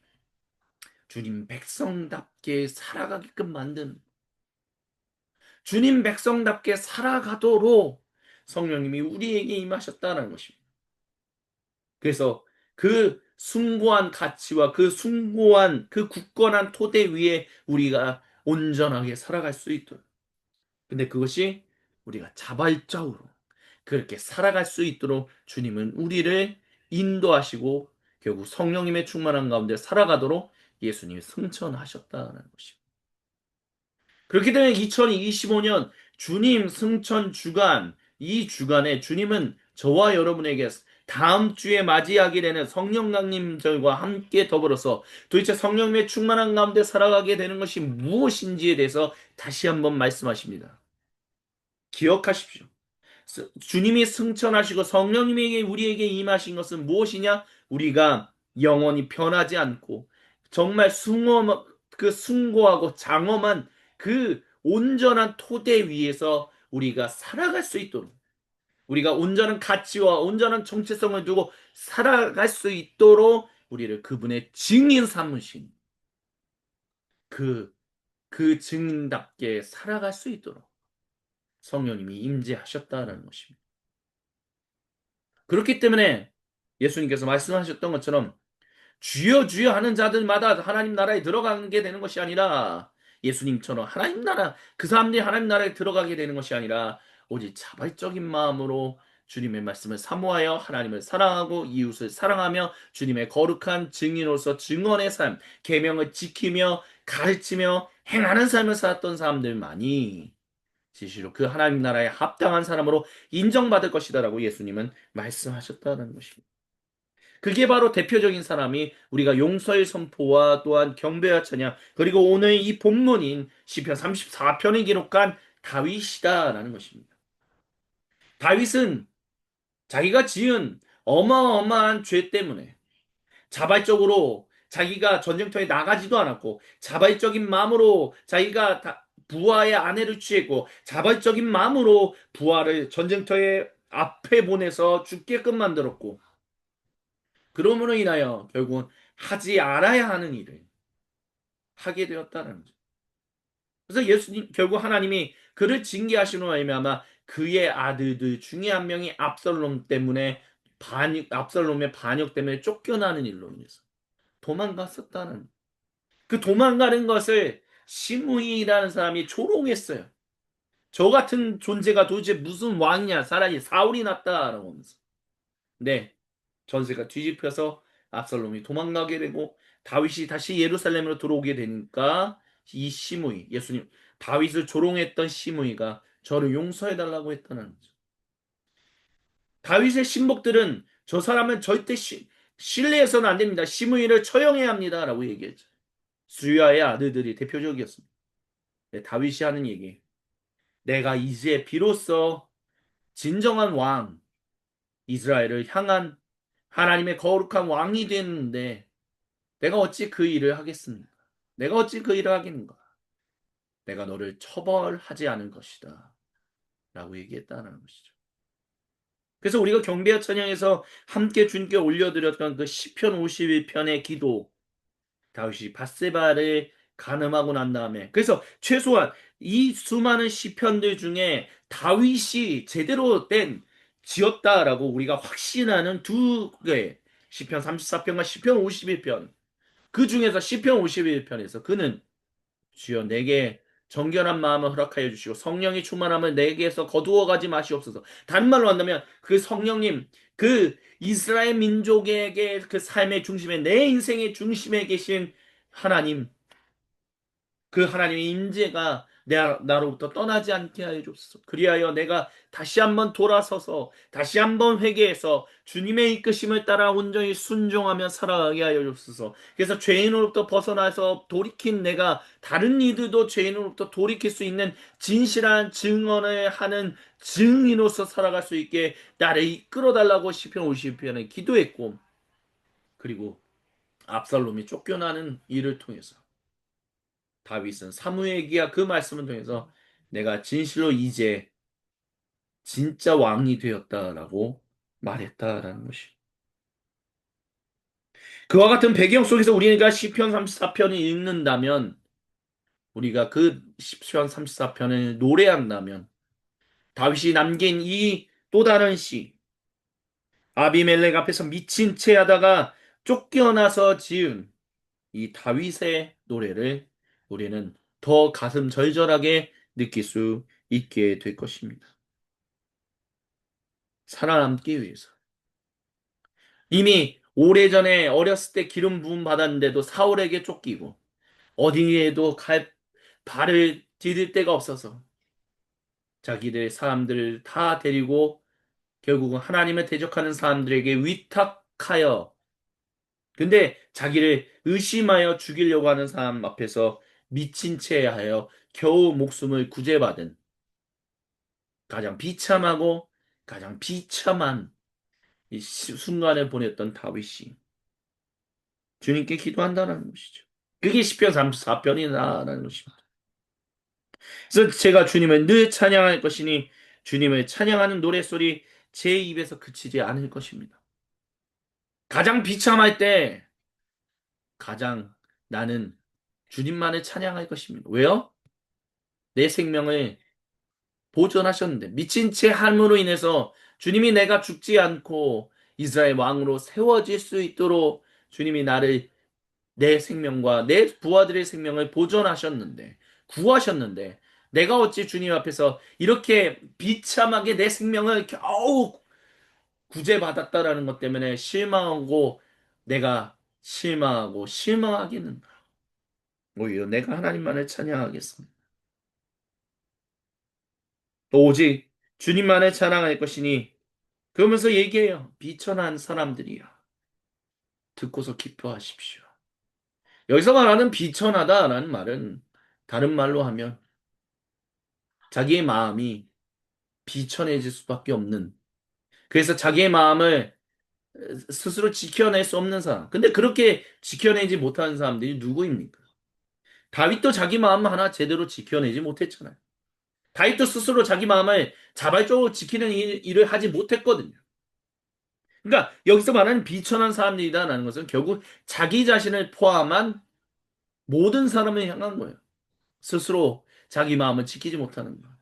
주님 백성답게 살아가게끔 만든 주님 백성답게 살아가도록 성령님이 우리에게 임하셨다는 것입니다. 그래서 그 숭고한 가치와 그 숭고한 그 굳건한 토대 위에 우리가 온전하게 살아갈 수 있도록. 근데 그것이 우리가 자발적으로 그렇게 살아갈 수 있도록 주님은 우리를 인도하시고 결국 성령님의 충만한 가운데 살아가도록 예수님이 승천하셨다는 것입니다. 그렇기 때문에 2025년 주님 승천 주간, 이 주간에 주님은 저와 여러분에게 다음 주에 맞이하게 되는 성령 강림절과 함께 더불어서 도대체 성령의 충만한 가운데 살아가게 되는 것이 무엇인지에 대해서 다시 한번 말씀하십니다. 기억하십시오. 주님이 승천하시고 성령님에게 우리에게 임하신 것은 무엇이냐? 우리가 영원히 변하지 않고 정말 숭고하고 장엄한 그 온전한 토대 위에서 우리가 살아갈 수 있도록, 우리가 온전한 가치와 온전한 정체성을 두고 살아갈 수 있도록 우리를 그분의 증인 삼으신 그, 그 증인답게 살아갈 수 있도록 성령님이 임재하셨다라는 것입니다. 그렇기 때문에 예수님께서 말씀하셨던 것처럼 주여 주여 하는 자들마다 하나님 나라에 들어가게 되는 것이 아니라, 예수님처럼 하나님 나라, 그 사람들이 하나님 나라에 들어가게 되는 것이 아니라 오직 자발적인 마음으로 주님의 말씀을 사모하여 하나님을 사랑하고 이웃을 사랑하며 주님의 거룩한 증인으로서 증언의 삶, 계명을 지키며 가르치며 행하는 삶을 살았던 사람들만이 진실로 그 하나님 나라에 합당한 사람으로 인정받을 것이다라고 예수님은 말씀하셨다는 것입니다. 그게 바로 대표적인 사람이 우리가 용서의 선포와 또한 경배와 찬양, 그리고 오늘 이 본문인 시편 34편에 기록한 다윗이다라는 것입니다. 다윗은 자기가 지은 어마어마한 죄 때문에 자발적으로 자기가 전쟁터에 나가지도 않았고, 자발적인 마음으로 자기가 부하의 아내를 취했고, 자발적인 마음으로 부하를 전쟁터에 앞에 보내서 죽게끔 만들었고, 그러므로 인하여 결국은 하지 않아야 하는 일을 하게 되었다는 거죠. 그래서 예수님, 결국 하나님이 그를 징계하시는 말미암아 그의 아들들 중에 한 명이 압살롬 때문에, 압살롬의 반역 때문에 쫓겨나는 일로 인해서 도망갔었다는, 그 도망가는 것을 시므이라는 사람이 조롱했어요. 저 같은 존재가 도대체 무슨 왕이냐, 차라리 사울이 낫다라고 하면서. 네, 전세가 뒤집혀서 압살롬이 도망가게 되고 다윗이 다시 예루살렘으로 들어오게 되니까 이 시므이, 예수님 다윗을 조롱했던 시므이가 저를 용서해달라고 했다는 거죠. 다윗의 신복들은 저 사람은 절대 신뢰해서는 안 됩니다. 시므이를 처형해야 합니다라고 얘기했죠. 수야의 아들들이 대표적이었습니다. 네, 다윗이 하는 얘기. 내가 이제 비로소 진정한 왕, 이스라엘을 향한 하나님의 거룩한 왕이 됐는데 내가 어찌 그 일을 하겠습니까? 내가 어찌 그 일을 하겠는가? 내가 너를 처벌하지 않을 것이다. 라고 얘기했다는 것이죠. 그래서 우리가 경배와 찬양에서 함께 주님께 올려드렸던 그 시편 51편의 기도, 다윗이 밧세바를 간음하고 난 다음에, 그래서 최소한 이 수많은 시편들 중에 다윗이 제대로 된 지었다라고 우리가 확신하는 두 개, 시편 34편과 시편 51편, 그 중에서 시편 51편에서 그는 주여 내게 정결한 마음을 허락하여 주시고 성령의 충만함을 내게서 거두어 가지 마시옵소서. 다른 말로 한다면 그 성령님, 그 이스라엘 민족에게 그 삶의 중심에, 내 인생의 중심에 계신 하나님, 그 하나님의 임재가 나로부터 떠나지 않게 하여 주옵소서. 그리하여 내가 다시 한번 돌아서서 다시 한번 회개해서 주님의 이끄심을 따라 온전히 순종하며 살아가게 하여 주옵소서. 그래서 죄인으로부터 벗어나서 돌이킨 내가 다른 이들도 죄인으로부터 돌이킬 수 있는 진실한 증언을 하는 증인으로서 살아갈 수 있게 나를 이끌어 달라고 시편 50편에 기도했고, 그리고 압살롬이 쫓겨나는 일을 통해서 다윗은 사무엘기야 그 말씀을 통해서 내가 진실로 이제 진짜 왕이 되었다라고 말했다라는 것이. 그와 같은 배경 속에서 우리가 시편 34편을 읽는다면, 우리가 그 시편 34편을 노래한다면, 다윗이 남긴 이 또 다른 시, 아비멜렉 앞에서 미친 채 하다가 쫓겨나서 지은 이 다윗의 노래를 우리는 더 가슴 절절하게 느낄 수 있게 될 것입니다. 살아남기 위해서. 이미 오래전에 어렸을 때 기름 부음 받았는데도 사울에게 쫓기고 어디에도 발을 디딜 데가 없어서 자기들 사람들을 다 데리고 결국은 하나님을 대적하는 사람들에게 위탁하여, 근데 자기를 의심하여 죽이려고 하는 사람 앞에서 미친 채 하여 겨우 목숨을 구제받은 가장 비참하고 가장 비참한 이 순간을 보냈던 다윗이 주님께 기도한다는 것이죠. 그게 시편 34편이다라는 것입니다. 그래서 제가 주님을 늘 찬양할 것이니 주님을 찬양하는 노랫소리 제 입에서 그치지 않을 것입니다. 가장 비참할 때 가장 나는 주님만을 찬양할 것입니다. 왜요? 내 생명을 보존하셨는데 미친 채 함으로 인해서 주님이 내가 죽지 않고 이스라엘 왕으로 세워질 수 있도록 주님이 나를 내 생명과 내 부하들의 생명을 보존하셨는데 구하셨는데 내가 어찌 주님 앞에서 이렇게 비참하게 내 생명을 겨우 구제받았다라는 것 때문에 실망하고 내가 실망하고 실망하겠는가. 오히려 내가 하나님만을 찬양하겠습니다. 오직 주님만을 찬양할 것이니 그러면서 얘기해요. 비천한 사람들이야. 듣고서 기뻐하십시오. 여기서 말하는 비천하다라는 말은 다른 말로 하면 자기의 마음이 비천해질 수밖에 없는, 그래서 자기의 마음을 스스로 지켜낼 수 없는 사람. 근데 그렇게 지켜내지 못하는 사람들이 누구입니까? 다윗도 자기 마음 하나 제대로 지켜내지 못했잖아요. 다윗도 스스로 자기 마음을 자발적으로 지키는 일을 하지 못했거든요. 그러니까 여기서 말하는 비천한 사람들이다라는 것은 결국 자기 자신을 포함한 모든 사람을 향한 거예요. 스스로 자기 마음을 지키지 못하는 거예요.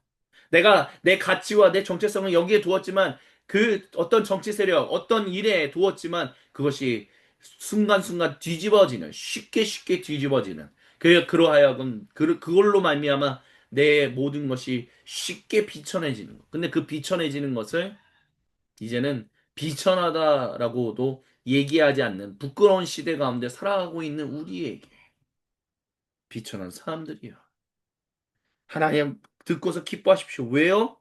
내가 내 가치와 내 정체성을 여기에 두었지만 그 어떤 정치 세력, 어떤 일에 두었지만 그것이 순간순간 뒤집어지는, 쉽게 쉽게 뒤집어지는. 그러하여금 그걸로 말미암아 내 모든 것이 쉽게 비천해지는 것. 근데 그 비천해지는 것을 이제는 비천하다라고도 얘기하지 않는 부끄러운 시대 가운데 살아가고 있는 우리에게 비천한 사람들이야. 하나님 듣고서 기뻐하십시오. 왜요?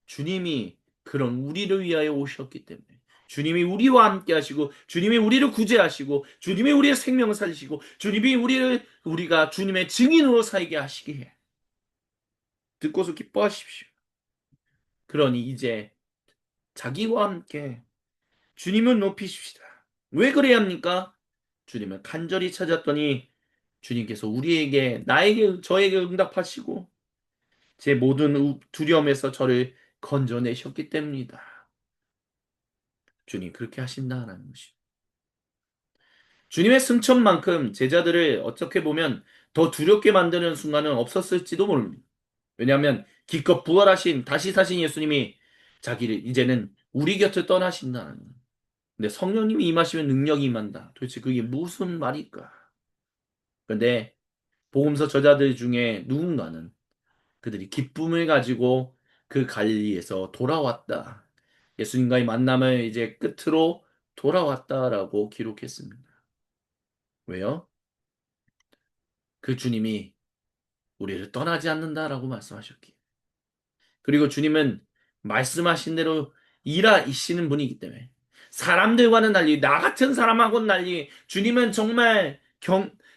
주님이 그런 우리를 위하여 오셨기 때문에. 주님이 우리와 함께 하시고, 주님이 우리를 구제하시고, 주님이 우리의 생명을 살리시고, 주님이 우리가 주님의 증인으로 살게 하시기에 듣고서 기뻐하십시오. 그러니 이제 자기와 함께 주님을 높이십시다. 왜 그래야 합니까? 주님을 간절히 찾았더니 주님께서 저에게 응답하시고, 제 모든 두려움에서 저를 건져내셨기 때문이다. 주님 그렇게 하신다라는 것이. 주님의 승천만큼 제자들을 어떻게 보면 더 두렵게 만드는 순간은 없었을지도 모릅니다. 왜냐하면 기껏 부활하신 다시 사신 예수님이 자기를 이제는 우리 곁을 떠나신다는 거예요. 근데 성령님이 임하시면 능력이 임한다. 도대체 그게 무슨 말일까? 근데 복음서 저자들 중에 누군가는 그들이 기쁨을 가지고 그 갈릴리에서 돌아왔다. 예수님과의 만남을 이제 끝으로 돌아왔다라고 기록했습니다. 왜요? 그 주님이 우리를 떠나지 않는다라고 말씀하셨기에. 그리고 주님은 말씀하신 대로 일하시는 분이기 때문에 사람들과는 달리 나 같은 사람하고는 달리 주님은 정말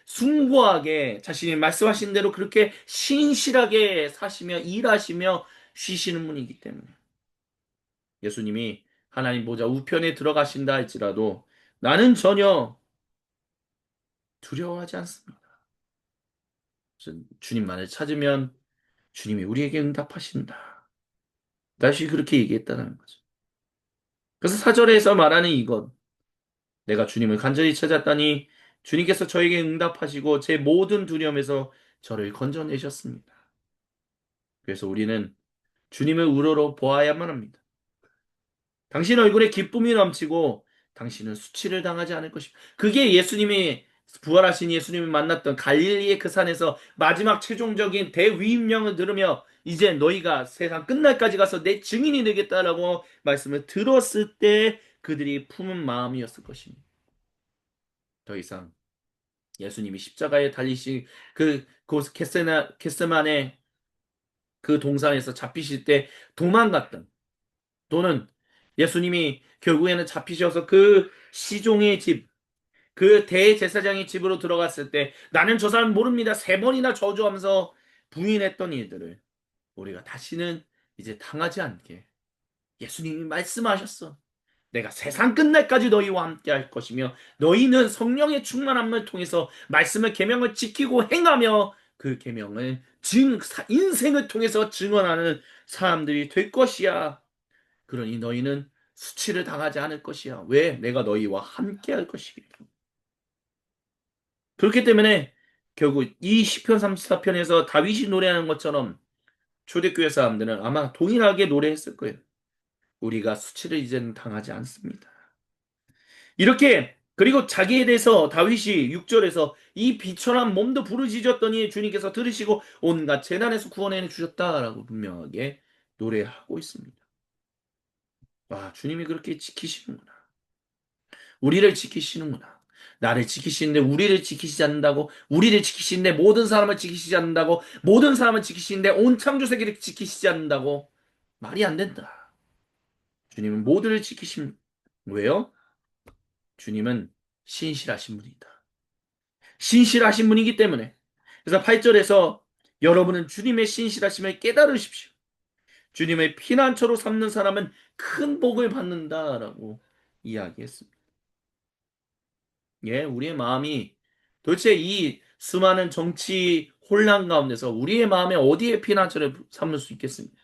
숭고하게 자신이 말씀하신 대로 그렇게 신실하게 사시며 일하시며 쉬시는 분이기 때문에 예수님이 하나님 보좌 우편에 들어가신다 할지라도 나는 전혀 두려워하지 않습니다. 주님만을 찾으면 주님이 우리에게 응답하신다. 다시 그렇게 얘기했다는 거죠. 그래서 사절에서 말하는 이것, 내가 주님을 간절히 찾았다니 주님께서 저에게 응답하시고 제 모든 두려움에서 저를 건져내셨습니다. 그래서 우리는 주님을 우러러 보아야만 합니다. 당신 얼굴에 기쁨이 넘치고 당신은 수치를 당하지 않을 것입니다. 그게 예수님이 부활하신 예수님이 만났던 갈릴리의 그 산에서 마지막 최종적인 대위임령을 들으며 이제 너희가 세상 끝날까지 가서 내 증인이 되겠다라고 말씀을 들었을 때 그들이 품은 마음이었을 것입니다. 더 이상 예수님이 십자가에 달리신 그곳 겟세만의 그 동산에서 잡히실 때 도망갔던 또는 예수님이 결국에는 잡히셔서 그 시종의 집, 그 대제사장의 집으로 들어갔을 때 나는 저 사람 모릅니다. 세 번이나 저주하면서 부인했던 일들을 우리가 다시는 이제 당하지 않게 예수님이 말씀하셨어. 내가 세상 끝날까지 너희와 함께 할 것이며 너희는 성령의 충만함을 통해서 말씀을 계명을 지키고 행하며 그 계명을 인생을 통해서 증언하는 사람들이 될 것이야. 그러니 너희는 수치를 당하지 않을 것이야. 왜? 내가 너희와 함께 할 것이기 때문에. 그렇기 때문에 결국 이 시편 34편에서 다윗이 노래하는 것처럼 초대교회 사람들은 아마 동일하게 노래했을 거예요. 우리가 수치를 이제는 당하지 않습니다. 이렇게 그리고 자기에 대해서 다윗이 6절에서 이 비천한 몸도 부르짖었더니 주님께서 들으시고 온갖 재난에서 구원해 주셨다라고 분명하게 노래하고 있습니다. 와, 주님이 그렇게 지키시는구나. 우리를 지키시는구나. 나를 지키시는데 우리를 지키시지 않는다고, 우리를 지키시는데 모든 사람을 지키시지 않는다고, 모든 사람을 지키시는데 온 창조 세계를 지키시지 않는다고. 말이 안 된다. 주님은 모두를 지키십니다. 왜요? 주님은 신실하신 분이다. 신실하신 분이기 때문에. 그래서 8절에서 여러분은 주님의 신실하심을 깨달으십시오. 주님의 피난처로 삼는 사람은 큰 복을 받는다라고 이야기했습니다. 예, 우리의 마음이 도대체 이 수많은 정치 혼란 가운데서 우리의 마음에 어디에 피난처를 삼을 수 있겠습니까?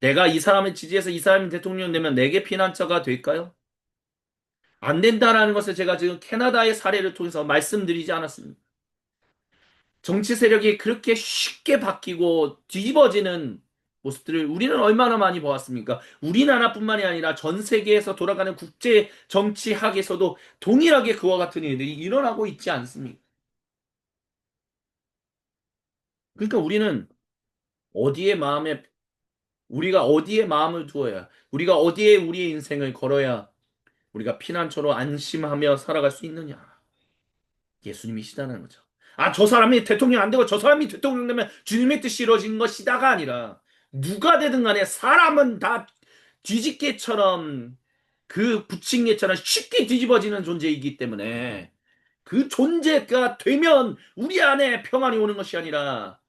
내가 이 사람을 지지해서 이 사람이 대통령 되면 내게 피난처가 될까요? 안 된다라는 것을 제가 지금 캐나다의 사례를 통해서 말씀드리지 않았습니다. 정치 세력이 그렇게 쉽게 바뀌고 뒤집어지는 모습들을 우리는 얼마나 많이 보았습니까? 우리나라뿐만이 아니라 전 세계에서 돌아가는 국제 정치학에서도 동일하게 그와 같은 일들이 일어나고 있지 않습니까? 그러니까 어디에 마음에, 우리가 어디에 마음을 두어야, 우리가 어디에 우리의 인생을 걸어야 우리가 피난처로 안심하며 살아갈 수 있느냐? 예수님이시다는 거죠. 아, 저 사람이 대통령 안 되고 저 사람이 대통령 되면 주님의 뜻이 이루어진 것이다가 아니라 누가 되든 간에 사람은 다 뒤집개처럼 그 부침개처럼 쉽게 뒤집어지는 존재이기 때문에 그 존재가 되면 우리 안에 평안이 오는 것이 아니라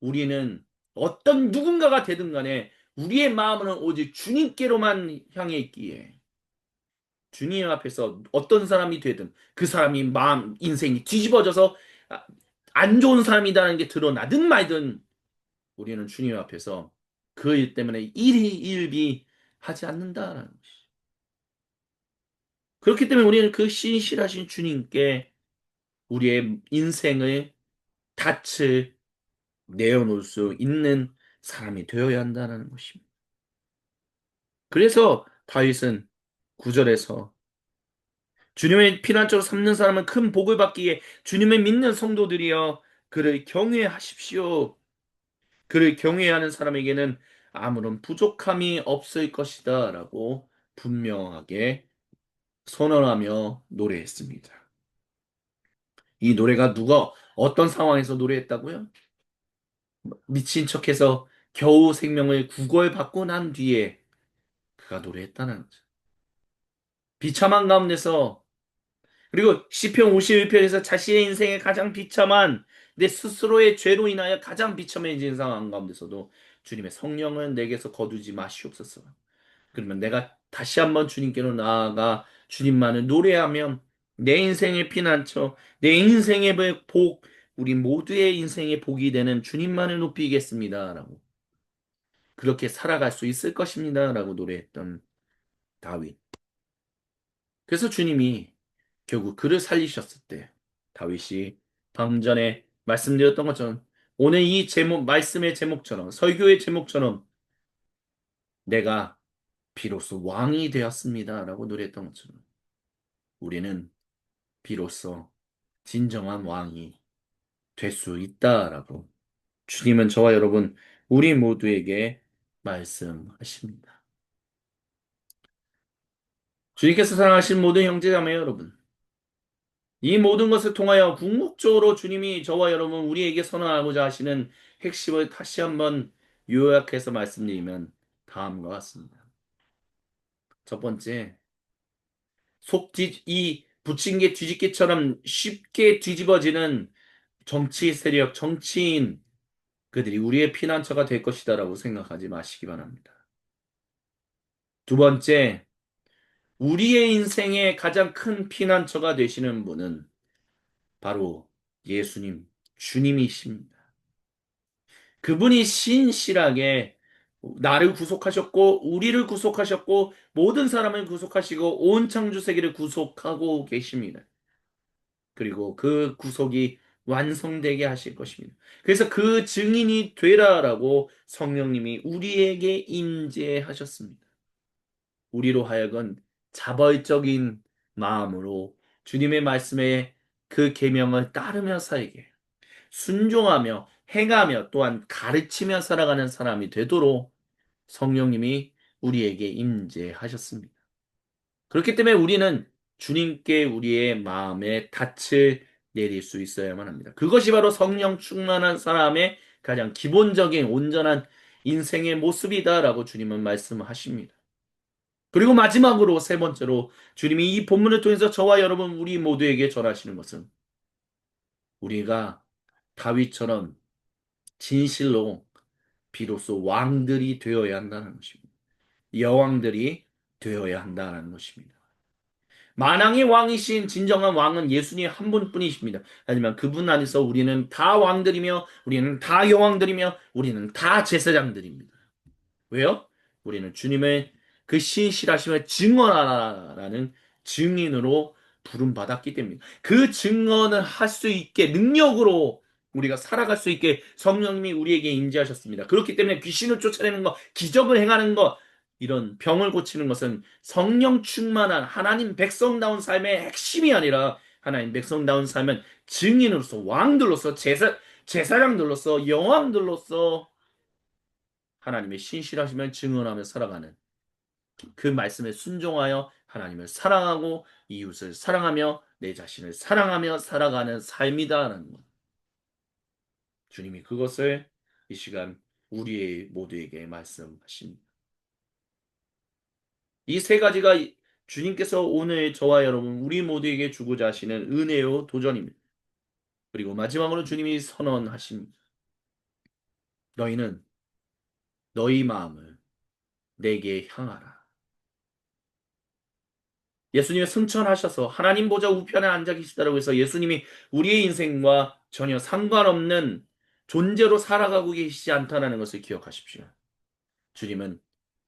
우리는 어떤 누군가가 되든 간에 우리의 마음은 오직 주님께로만 향해 있기에 주님 앞에서 어떤 사람이 되든 그 사람이 마음, 인생이 뒤집어져서 아, 안 좋은 사람이라는 게 드러나든 말든 우리는 주님 앞에서 그 일 때문에 일희일비 하지 않는다라는 것이. 그렇기 때문에 우리는 그 신실하신 주님께 우리의 인생을 닻을 내어놓을 수 있는 사람이 되어야 한다는 것입니다. 그래서 다윗은 9절에서 주님의 피난처로 삼는 사람은 큰 복을 받기에 주님을 믿는 성도들이여 그를 경외하십시오. 그를 경외하는 사람에게는 아무런 부족함이 없을 것이다 라고 분명하게 선언하며 노래했습니다. 이 노래가 누가 어떤 상황에서 노래했다고요? 미친 척해서 겨우 생명을 구걸받고 난 뒤에 그가 노래했다는 거죠. 비참한 가운데서 그리고 시편 51편에서 자신의 인생에 가장 비참한 내 스스로의 죄로 인하여 가장 비참해진 상황 가운데서도 주님의 성령을 내게서 거두지 마시옵소서. 그러면 내가 다시 한번 주님께로 나아가 주님만을 노래하면 내 인생의 피난처, 내 인생의 복, 우리 모두의 인생의 복이 되는 주님만을 높이겠습니다. 라고. 그렇게 살아갈 수 있을 것입니다. 라고 노래했던 다윗. 그래서 주님이 결국 그를 살리셨을 때 다윗이 방금 전에 말씀드렸던 것처럼 오늘 이 제목, 말씀의 제목처럼 설교의 제목처럼 내가 비로소 왕이 되었습니다. 라고 노래했던 것처럼 우리는 비로소 진정한 왕이 될 수 있다라고 주님은 저와 여러분 우리 모두에게 말씀하십니다. 주님께서 사랑하신 모든 형제자매 여러분, 이 모든 것을 통하여 궁극적으로 주님이 저와 여러분 우리에게 선언하고자 하시는 핵심을 다시 한번 요약해서 말씀드리면 다음과 같습니다. 첫 번째, 이 부친 게 뒤집개처럼 쉽게 뒤집어지는 정치 세력, 정치인, 그들이 우리의 피난처가 될 것이다라고 생각하지 마시기 바랍니다. 두 번째, 우리의 인생의 가장 큰 피난처가 되시는 분은 바로 예수님, 주님이십니다. 그분이 신실하게 나를 구속하셨고, 우리를 구속하셨고, 모든 사람을 구속하시고, 온 창조 세계를 구속하고 계십니다. 그리고 그 구속이 완성되게 하실 것입니다. 그래서 그 증인이 되라라고 성령님이 우리에게 임재하셨습니다. 우리로 하여금 자발적인 마음으로 주님의 말씀에 그 계명을 따르며 살게, 순종하며 행하며 또한 가르치며 살아가는 사람이 되도록 성령님이 우리에게 임재하셨습니다. 그렇기 때문에 우리는 주님께 우리의 마음에 닻을 내릴 수 있어야만 합니다. 그것이 바로 성령 충만한 사람의 가장 기본적인 온전한 인생의 모습이다라고 주님은 말씀하십니다. 그리고 마지막으로 세 번째로 주님이 이 본문을 통해서 저와 여러분 우리 모두에게 전하시는 것은 우리가 다윗처럼 진실로 비로소 왕들이 되어야 한다는 것입니다. 여왕들이 되어야 한다는 것입니다. 만왕의 왕이신 진정한 왕은 예수님 한 분뿐이십니다. 하지만 그분 안에서 우리는 다 왕들이며 우리는 다 여왕들이며 우리는 다 제사장들입니다. 왜요? 우리는 주님의 그 신실하심을 증언하라라는 증인으로 부름받았기 때문입니다. 그 증언을 할 수 있게 능력으로 우리가 살아갈 수 있게 성령님이 우리에게 임재하셨습니다. 그렇기 때문에 귀신을 쫓아내는 것, 기적을 행하는 것, 이런 병을 고치는 것은 성령 충만한 하나님 백성다운 삶의 핵심이 아니라 하나님 백성다운 삶은 증인으로서 왕들로서 제사장들로서 여왕들로서 하나님의 신실하심을 증언하며 살아가는 그 말씀에 순종하여 하나님을 사랑하고 이웃을 사랑하며 내 자신을 사랑하며 살아가는 삶이다라는 것. 주님이 그것을 이 시간 우리 모두에게 말씀하십니다. 이 세 가지가 주님께서 오늘 저와 여러분 우리 모두에게 주고자 하시는 은혜요 도전입니다. 그리고 마지막으로 주님이 선언하십니다. 너희는 너희 마음을 내게 향하라. 예수님이 승천하셔서 하나님 보좌 우편에 앉아 계시다라고 해서 예수님이 우리의 인생과 전혀 상관없는 존재로 살아가고 계시지 않다는 것을 기억하십시오. 주님은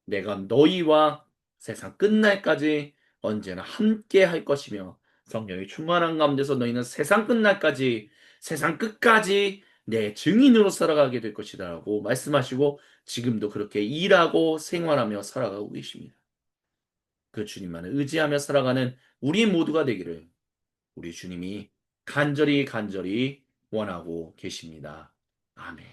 내가 너희와 세상 끝날까지 언제나 함께 할 것이며 성령의 충만한 가운데서 너희는 세상 끝날까지 세상 끝까지 내 증인으로 살아가게 될 것이다라고 말씀하시고 지금도 그렇게 일하고 생활하며 살아가고 계십니다. 그 주님만을 의지하며 살아가는 우리 모두가 되기를 우리 주님이 간절히 간절히 원하고 계십니다. 아멘.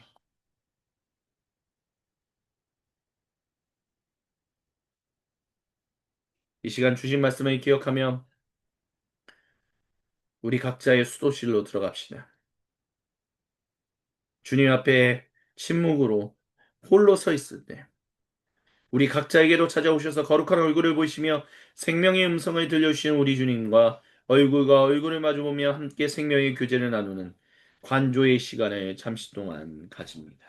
이 시간 주신 말씀을 기억하며 우리 각자의 수도실로 들어갑시다. 주님 앞에 침묵으로 홀로 서 있을 때 우리 각자에게로 찾아오셔서 거룩한 얼굴을 보이시며 생명의 음성을 들려주시는 우리 주님과 얼굴과 얼굴을 마주보며 함께 생명의 교제를 나누는 관조의 시간을 잠시 동안 가집니다.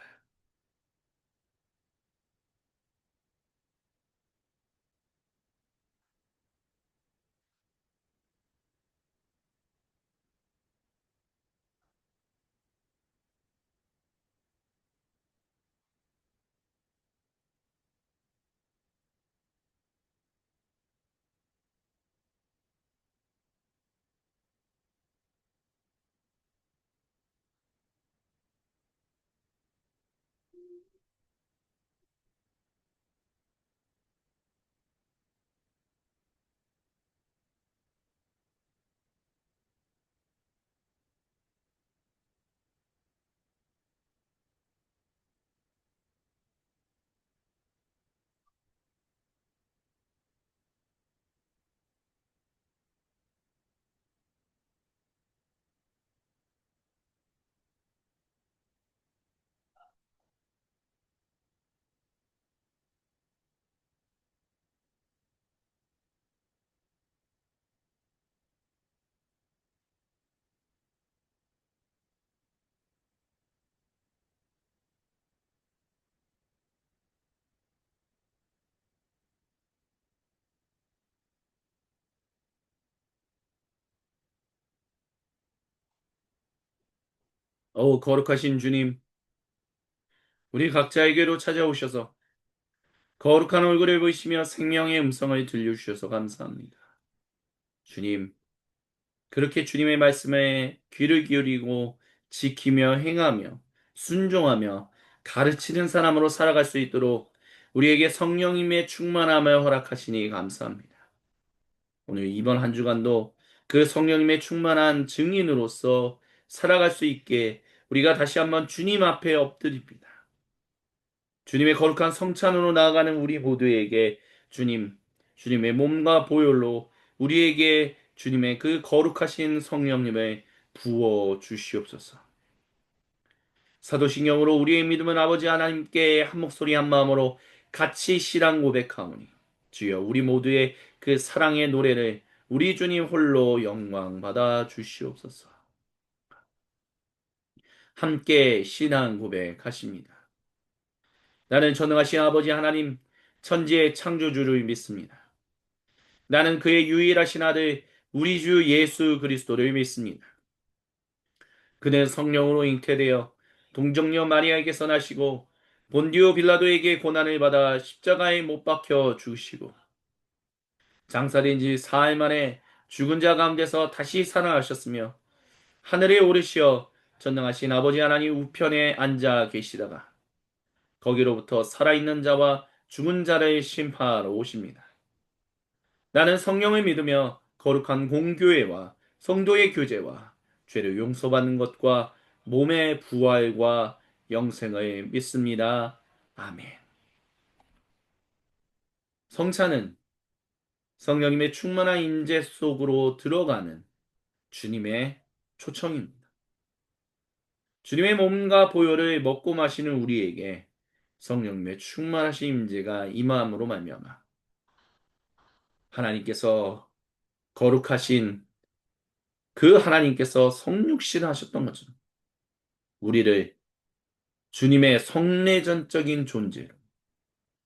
거룩하신 주님, 우리 각자에게로 찾아오셔서 거룩한 얼굴을 보이시며 생명의 음성을 들려주셔서 감사합니다. 주님, 그렇게 주님의 말씀에 귀를 기울이고 지키며 행하며 순종하며 가르치는 사람으로 살아갈 수 있도록 우리에게 성령님의 충만함을 허락하시니 감사합니다. 오늘 이번 한 주간도 그 성령님의 충만한 증인으로서 살아갈 수 있게 우리가 다시 한번 주님 앞에 엎드립니다. 주님의 거룩한 성찬으로 나아가는 우리 모두에게 주님의 몸과 보혈로 우리에게 주님의 그 거룩하신 성령님을 부어 주시옵소서. 사도신경으로 우리의 믿음은 아버지 하나님께 한 목소리 한 마음으로 같이 신앙 고백하오니 주여 우리 모두의 그 사랑의 노래를 우리 주님 홀로 영광 받아 주시옵소서. 함께 신앙 고백하십니다. 나는 전능하신 아버지 하나님 천지의 창조주를 믿습니다. 나는 그의 유일하신 아들 우리 주 예수 그리스도를 믿습니다. 그는 성령으로 잉태되어 동정녀 마리아에게서 나시고 본디오 빌라도에게 고난을 받아 십자가에 못 박혀 죽으시고 장사된 지 사흘 만에 죽은 자 가운데서 다시 살아나셨으며 하늘에 오르시어 전능하신 아버지 하나님 우편에 앉아 계시다가 거기로부터 살아있는 자와 죽은 자를 심판하러 오십니다. 나는 성령을 믿으며 거룩한 공교회와 성도의 교제와 죄를 용서받는 것과 몸의 부활과 영생을 믿습니다. 아멘. 성찬은 성령님의 충만한 임재 속으로 들어가는 주님의 초청입니다. 주님의 몸과 보혈을 먹고 마시는 우리에게 성령님의 충만하신 임재가 임함으로 말미암아 하나님께서 거룩하신 그 하나님께서 성육신을 하셨던 것처럼 우리를 주님의 성내전적인 존재로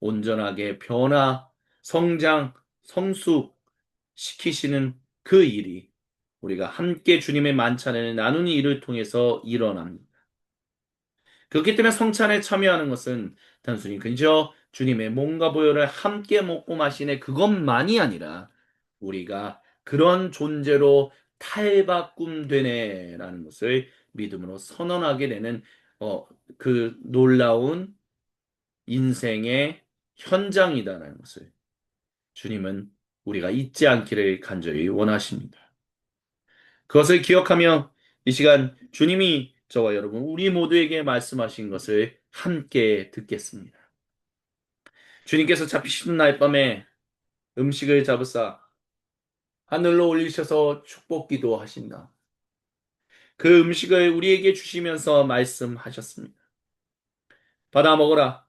온전하게 변화, 성장, 성숙시키시는 그 일이 우리가 함께 주님의 만찬을 나누는 일을 통해서 일어납니다. 그렇기 때문에 성찬에 참여하는 것은 단순히 그저 주님의 몸과 보혈을 함께 먹고 마시는 그것만이 아니라 우리가 그런 존재로 탈바꿈되네라는 것을 믿음으로 선언하게 되는 어, 그 놀라운 인생의 현장이다라는 것을 주님은 우리가 잊지 않기를 간절히 원하십니다. 그것을 기억하며 이 시간 주님이 저와 여러분 우리 모두에게 말씀하신 것을 함께 듣겠습니다. 주님께서 잡히시는 날 밤에 음식을 잡으사 하늘로 올리셔서 축복기도 하신다. 그 음식을 우리에게 주시면서 말씀하셨습니다. 받아 먹어라.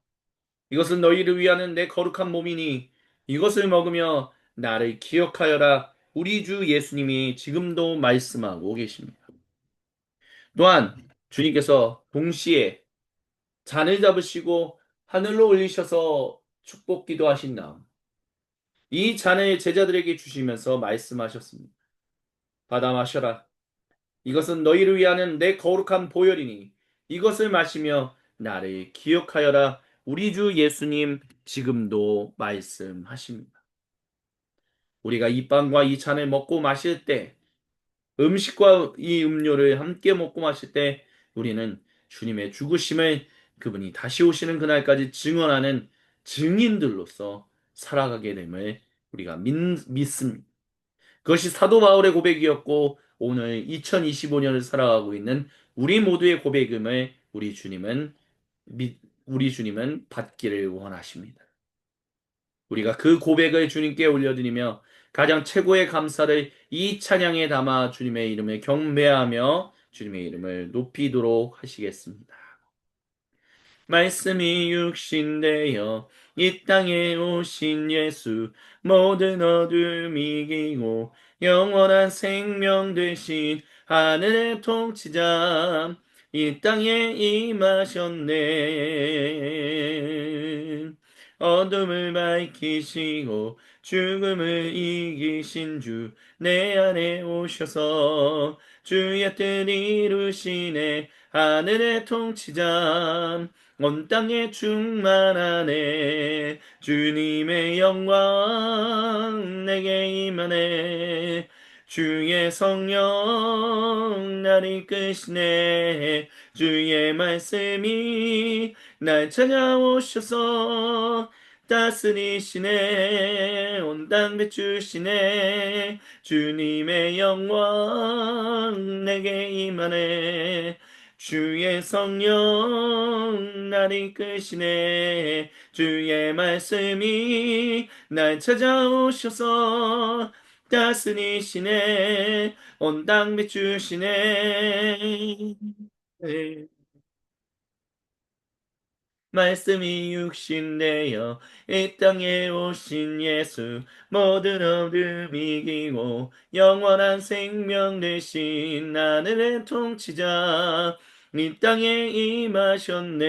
이것은 너희를 위하는 내 거룩한 몸이니 이것을 먹으며 나를 기억하여라. 우리 주 예수님이 지금도 말씀하고 계십니다. 또한 주님께서 동시에 잔을 잡으시고 하늘로 올리셔서 축복기도 하신 다음 이 잔을 제자들에게 주시면서 말씀하셨습니다. 받아 마셔라. 이것은 너희를 위하는 내 거룩한 보혈이니 이것을 마시며 나를 기억하여라. 우리 주 예수님 지금도 말씀하십니다. 우리가 이 빵과 이 잔을 먹고 마실 때 음식과 이 음료를 함께 먹고 마실 때 우리는 주님의 죽으심을 그분이 다시 오시는 그날까지 증언하는 증인들로서 살아가게 됨을 우리가 믿습니다. 그것이 사도 바울의 고백이었고 오늘 2025년을 살아가고 있는 우리 모두의 고백임을 우리 주님은 받기를 원하십니다. 우리가 그 고백을 주님께 올려드리며 가장 최고의 감사를 이 찬양에 담아 주님의 이름을 경배하며 주님의 이름을 높이도록 하시겠습니다. 말씀이 육신되어 이 땅에 오신 예수 모든 어둠 이기고 영원한 생명 되신 하늘의 통치자 이 땅에 임하셨네. 어둠을 밝히시고 죽음을 이기신 주 내 안에 오셔서 주의 뜻 이루시네 하늘의 통치자 온 땅에 충만하네 주님의 영광 내게 임하네 주의 성령 날 이끄시네 주의 말씀이 날 찾아오셔서 다스리시네 온 땅 비추시네 주님의 영광 내게 임하네 주의 성령 날 이끄시네 주의 말씀이 날 찾아오셔서 다스리시네 온 땅 비추시네 말씀이 육신되어 이 땅에 오신 예수 모든 어둠 이기고 영원한 생명 되신 하늘의 통치자 이 땅에 임하셨네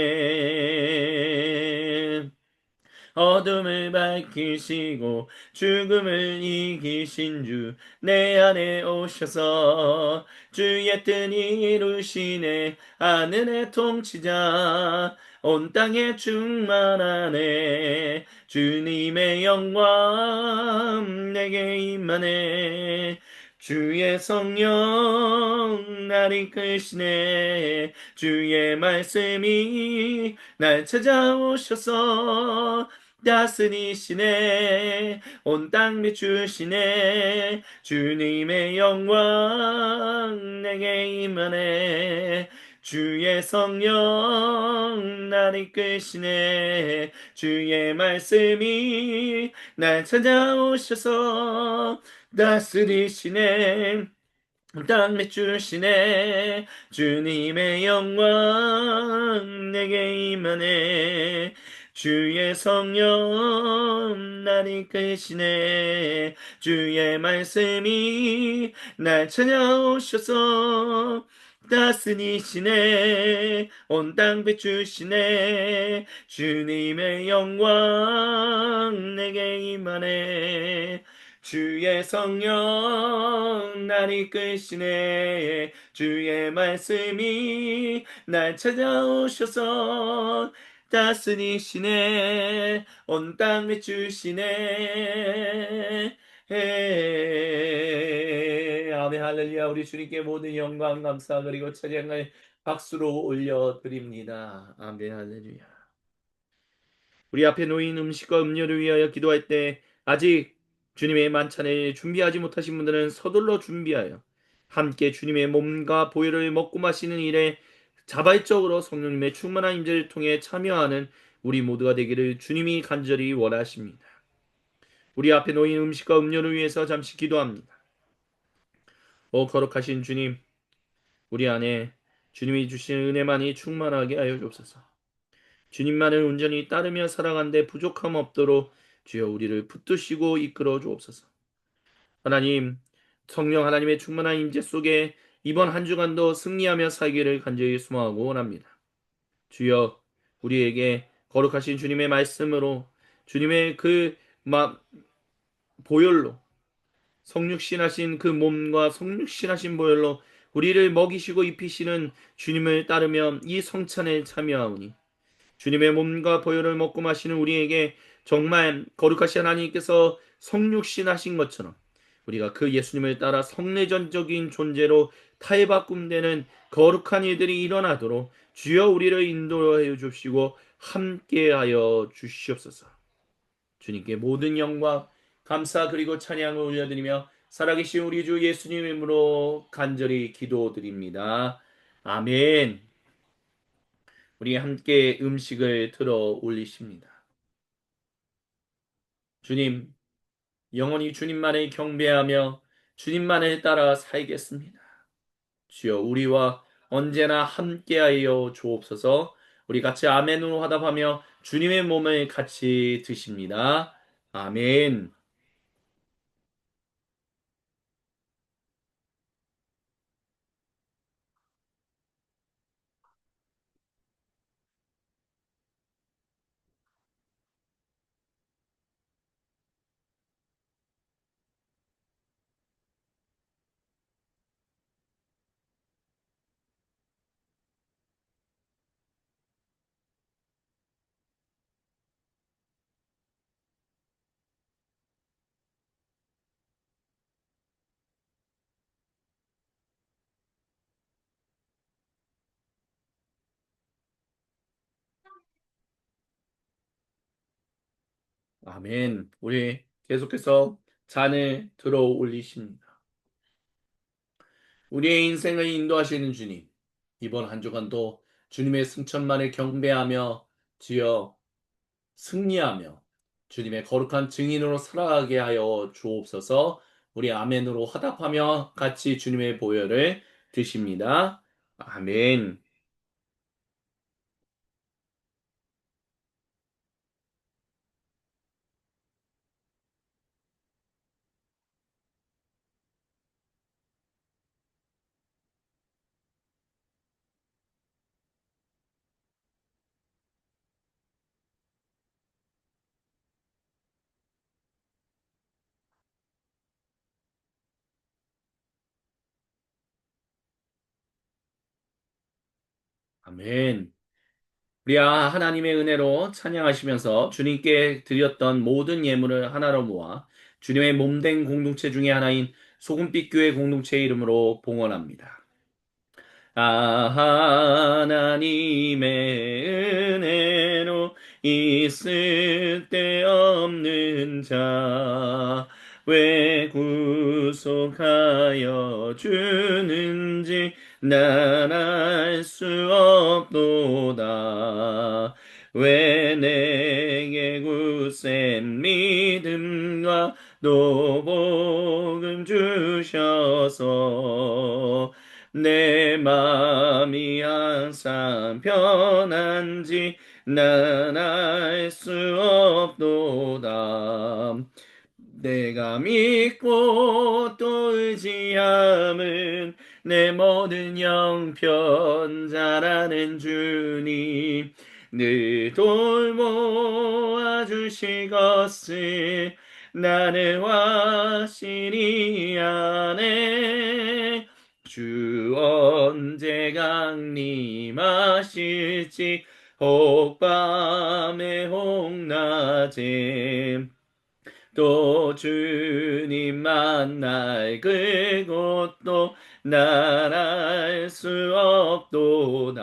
어둠을 밝히시고 죽음을 이기신 주 내 안에 오셔서 주의 뜻 이루시네 하늘의 통치자 온 땅에 충만하네 주님의 영광 내게 임하네 주의 성령 날 이끄시네 주의 말씀이 날 찾아오셔서 다스리시네 온 땅 비추시네 주님의 영광 내게 임하네 주의 성령 날 이끄시네 주의 말씀이 날 찾아오셔서 다스리시네 땅 비추시네 주님의 영광 내게 임하네 주의 성령 날 이끄시네 주의 말씀이 날 찾아오셔서 다스리시네 온 땅 비추시네 주님의 영광 내게 임하네 주의 성령 날 이끄시네 주의 말씀이 날 찾아오셔서 다스리시네 온 땅 비추시네 아멘 할렐루야 우리 주님께 모든 영광 감사 그리고 찬양을 박수로 올려드립니다 아멘 할렐루야 우리 앞에 놓인 음식과 음료를 위하여 기도할 때 아직 주님의 만찬을 준비하지 못하신 분들은 서둘러 준비하여 함께 주님의 몸과 보혈을 먹고 마시는 일에 자발적으로 성령님의 충만한 임재를 통해 참여하는 우리 모두가 되기를 주님이 간절히 원하십니다. 우리 앞에 놓인 음식과 음료를 위해서 잠시 기도합니다. 오 거룩하신 주님, 우리 안에 주님이 주신 은혜만이 충만하게 하여 주옵소서. 주님만을 온전히 따르며 살아가는데 부족함 없도록 주여 우리를 붙드시고 이끌어 주옵소서. 하나님, 성령 하나님의 충만한 임재 속에 이번 한 주간도 승리하며 살기를 간절히 소망하고 원합니다. 주여 우리에게 거룩하신 주님의 말씀으로 주님의 그 보혈로 성육신하신 그 몸과 성육신하신 보혈로 우리를 먹이시고 입히시는 주님을 따르며 이 성찬에 참여하오니 주님의 몸과 보혈을 먹고 마시는 우리에게 정말 거룩하신 하나님께서 성육신하신 것처럼 우리가 그 예수님을 따라 성내전적인 존재로 타협바꿈되는 거룩한 일들이 일어나도록 주여 우리를 인도하여 주시고 함께하여 주시옵소서. 주님께 모든 영광 감사 그리고 찬양을 올려드리며 살아계신 우리 주 예수님 이름으로 간절히 기도드립니다. 아멘. 우리 함께 음식을 들어 올리십니다. 주님, 영원히 주님만을 경배하며 주님만을 따라 살겠습니다. 주여 우리와 언제나 함께하여 주옵소서. 우리 같이 아멘으로 화답하며 주님의 몸을 같이 드십니다. 아멘. 아멘. 우리 계속해서 잔을 들어 올리십니다. 우리의 인생을 인도하시는 주님, 이번 한 주간도 주님의 승천만을 경배하며 지어 승리하며 주님의 거룩한 증인으로 살아가게 하여 주옵소서. 우리 아멘으로 화답하며 같이 주님의 보혈을 드십니다. 아멘. 아멘. 우리 하나님의 은혜로 찬양하시면서 주님께 드렸던 모든 예물을 하나로 모아 주님의 몸된 공동체 중에 하나인 소금빛 교회 공동체의 이름으로 봉헌합니다. 하나님의 은혜로 있을 데 없는 자, 왜 구속하여 주는지 난 알 수 없도다. 왜 내게 굳센 믿음과 또 복음 주셔서 내 마음이 항상 편한지 난 알 수 없도다. 내가 믿고 또 의지함은 내 모든 영편 잘하는 주님 늘 돌보아 주시것을 나는 확실히 아네. 주 언제 강림하실지 혹밤에 혹낮에 또 주님 만날 그곳도 날 알 수 없도다.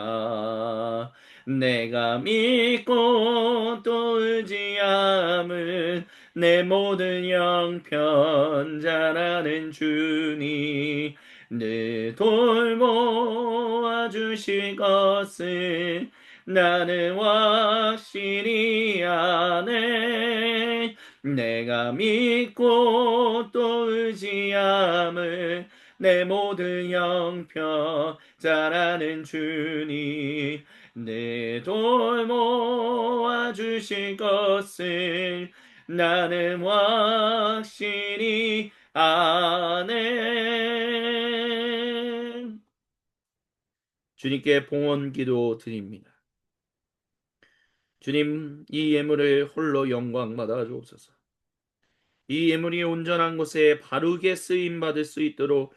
내가 믿고 또 의지함은 내 모든 영편 잘하는 주님 늘 돌보아 주실 것을 나는 확실히 아네. 내가 믿고 또 의지함을 내 모든 영평 잘하는 주님 내 돌보아 주실 것을 나는 확실히 아네. 주님께 봉헌 기도 드립니다. 주님, 이 예물을 홀로 영광 받아 주옵소서. 이 예물이 온전한 곳에 바르게 쓰임 받을 수 있도록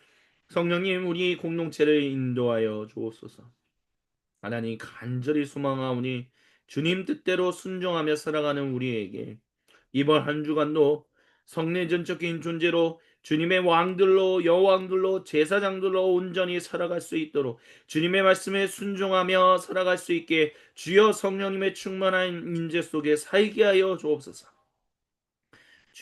성령님 우리 공동체를 인도하여 주옵소서. 하나님 간절히 소망하오니 주님 뜻대로 순종하며 살아가는 우리에게 이번 한 주간도 성례전적인 존재로 주님의 왕들로 여왕들로 제사장들로 온전히 살아갈 수 있도록 주님의 말씀에 순종하며 살아갈 수 있게 주여 성령님의 충만한 임재 속에 살게 하여 주옵소서.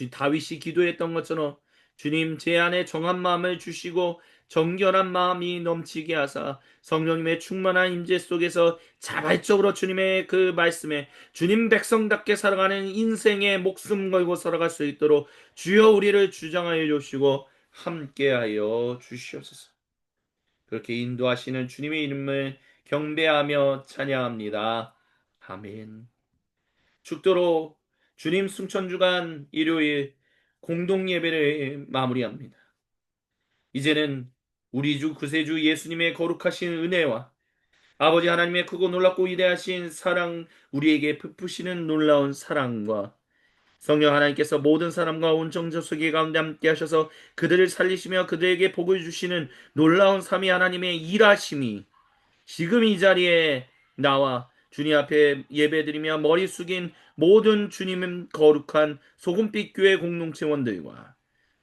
다윗이 기도했던 것처럼 주님 제 안에 정한 마음을 주시고 정결한 마음이 넘치게 하사 성령님의 충만한 임재 속에서 자발적으로 주님의 그 말씀에 주님 백성답게 살아가는 인생의 목숨 걸고 살아갈 수 있도록 주여 우리를 주장하여 주시고 함께하여 주시옵소서. 그렇게 인도하시는 주님의 이름을 경배하며 찬양합니다. 아멘. 축도로 주님 승천주간 일요일 공동 예배를 마무리합니다. 이제는 우리 주 구세주 예수님의 거룩하신 은혜와 아버지 하나님의 크고 놀랍고 위대하신 사랑, 우리에게 베푸시는 놀라운 사랑과 성령 하나님께서 모든 사람과 온정적 세계 가운데 함께 하셔서 그들을 살리시며 그들에게 복을 주시는 놀라운 삼위 하나님의 일하심이 지금 이 자리에 나와 주님 앞에 예배드리며 머리 숙인 모든 주님은 거룩한 소금빛 교회 공동체원들과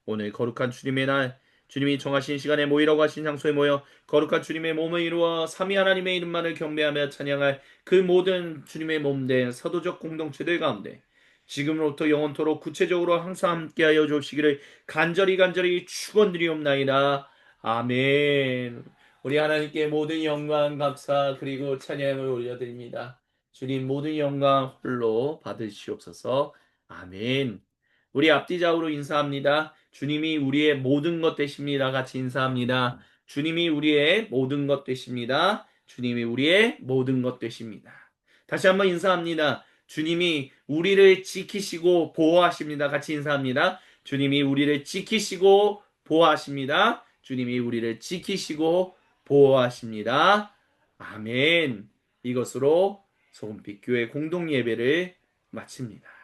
오늘 거룩한 주님의 날 주님이 정하신 시간에 모이라고 하신 장소에 모여 거룩한 주님의 몸을 이루어 삼위 하나님의 이름만을 경배하며 찬양할 그 모든 주님의 몸된 사도적 공동체들 가운데 지금으로부터 영원토록 구체적으로 항상 함께하여 주시기를 간절히 축원드리옵나이다. 아멘. 우리 하나님께 모든 영광, 감사 그리고 찬양을 올려드립니다. 주님 모든 영광 홀로 받으시옵소서. 아멘. 우리 앞뒤좌우로 인사합니다. 주님이 우리의 모든 것 되십니다. 같이 인사합니다. 주님이 우리의 모든 것 되십니다. 주님이 우리의 모든 것 되십니다. 다시 한번 인사합니다. 주님이 우리를 지키시고 보호하십니다. 같이 인사합니다. 주님이 우리를 지키시고 보호하십니다. 주님이 우리를 지키시고 보호하십니다. 아멘. 이것으로 소금빛 교회 공동 예배를 마칩니다.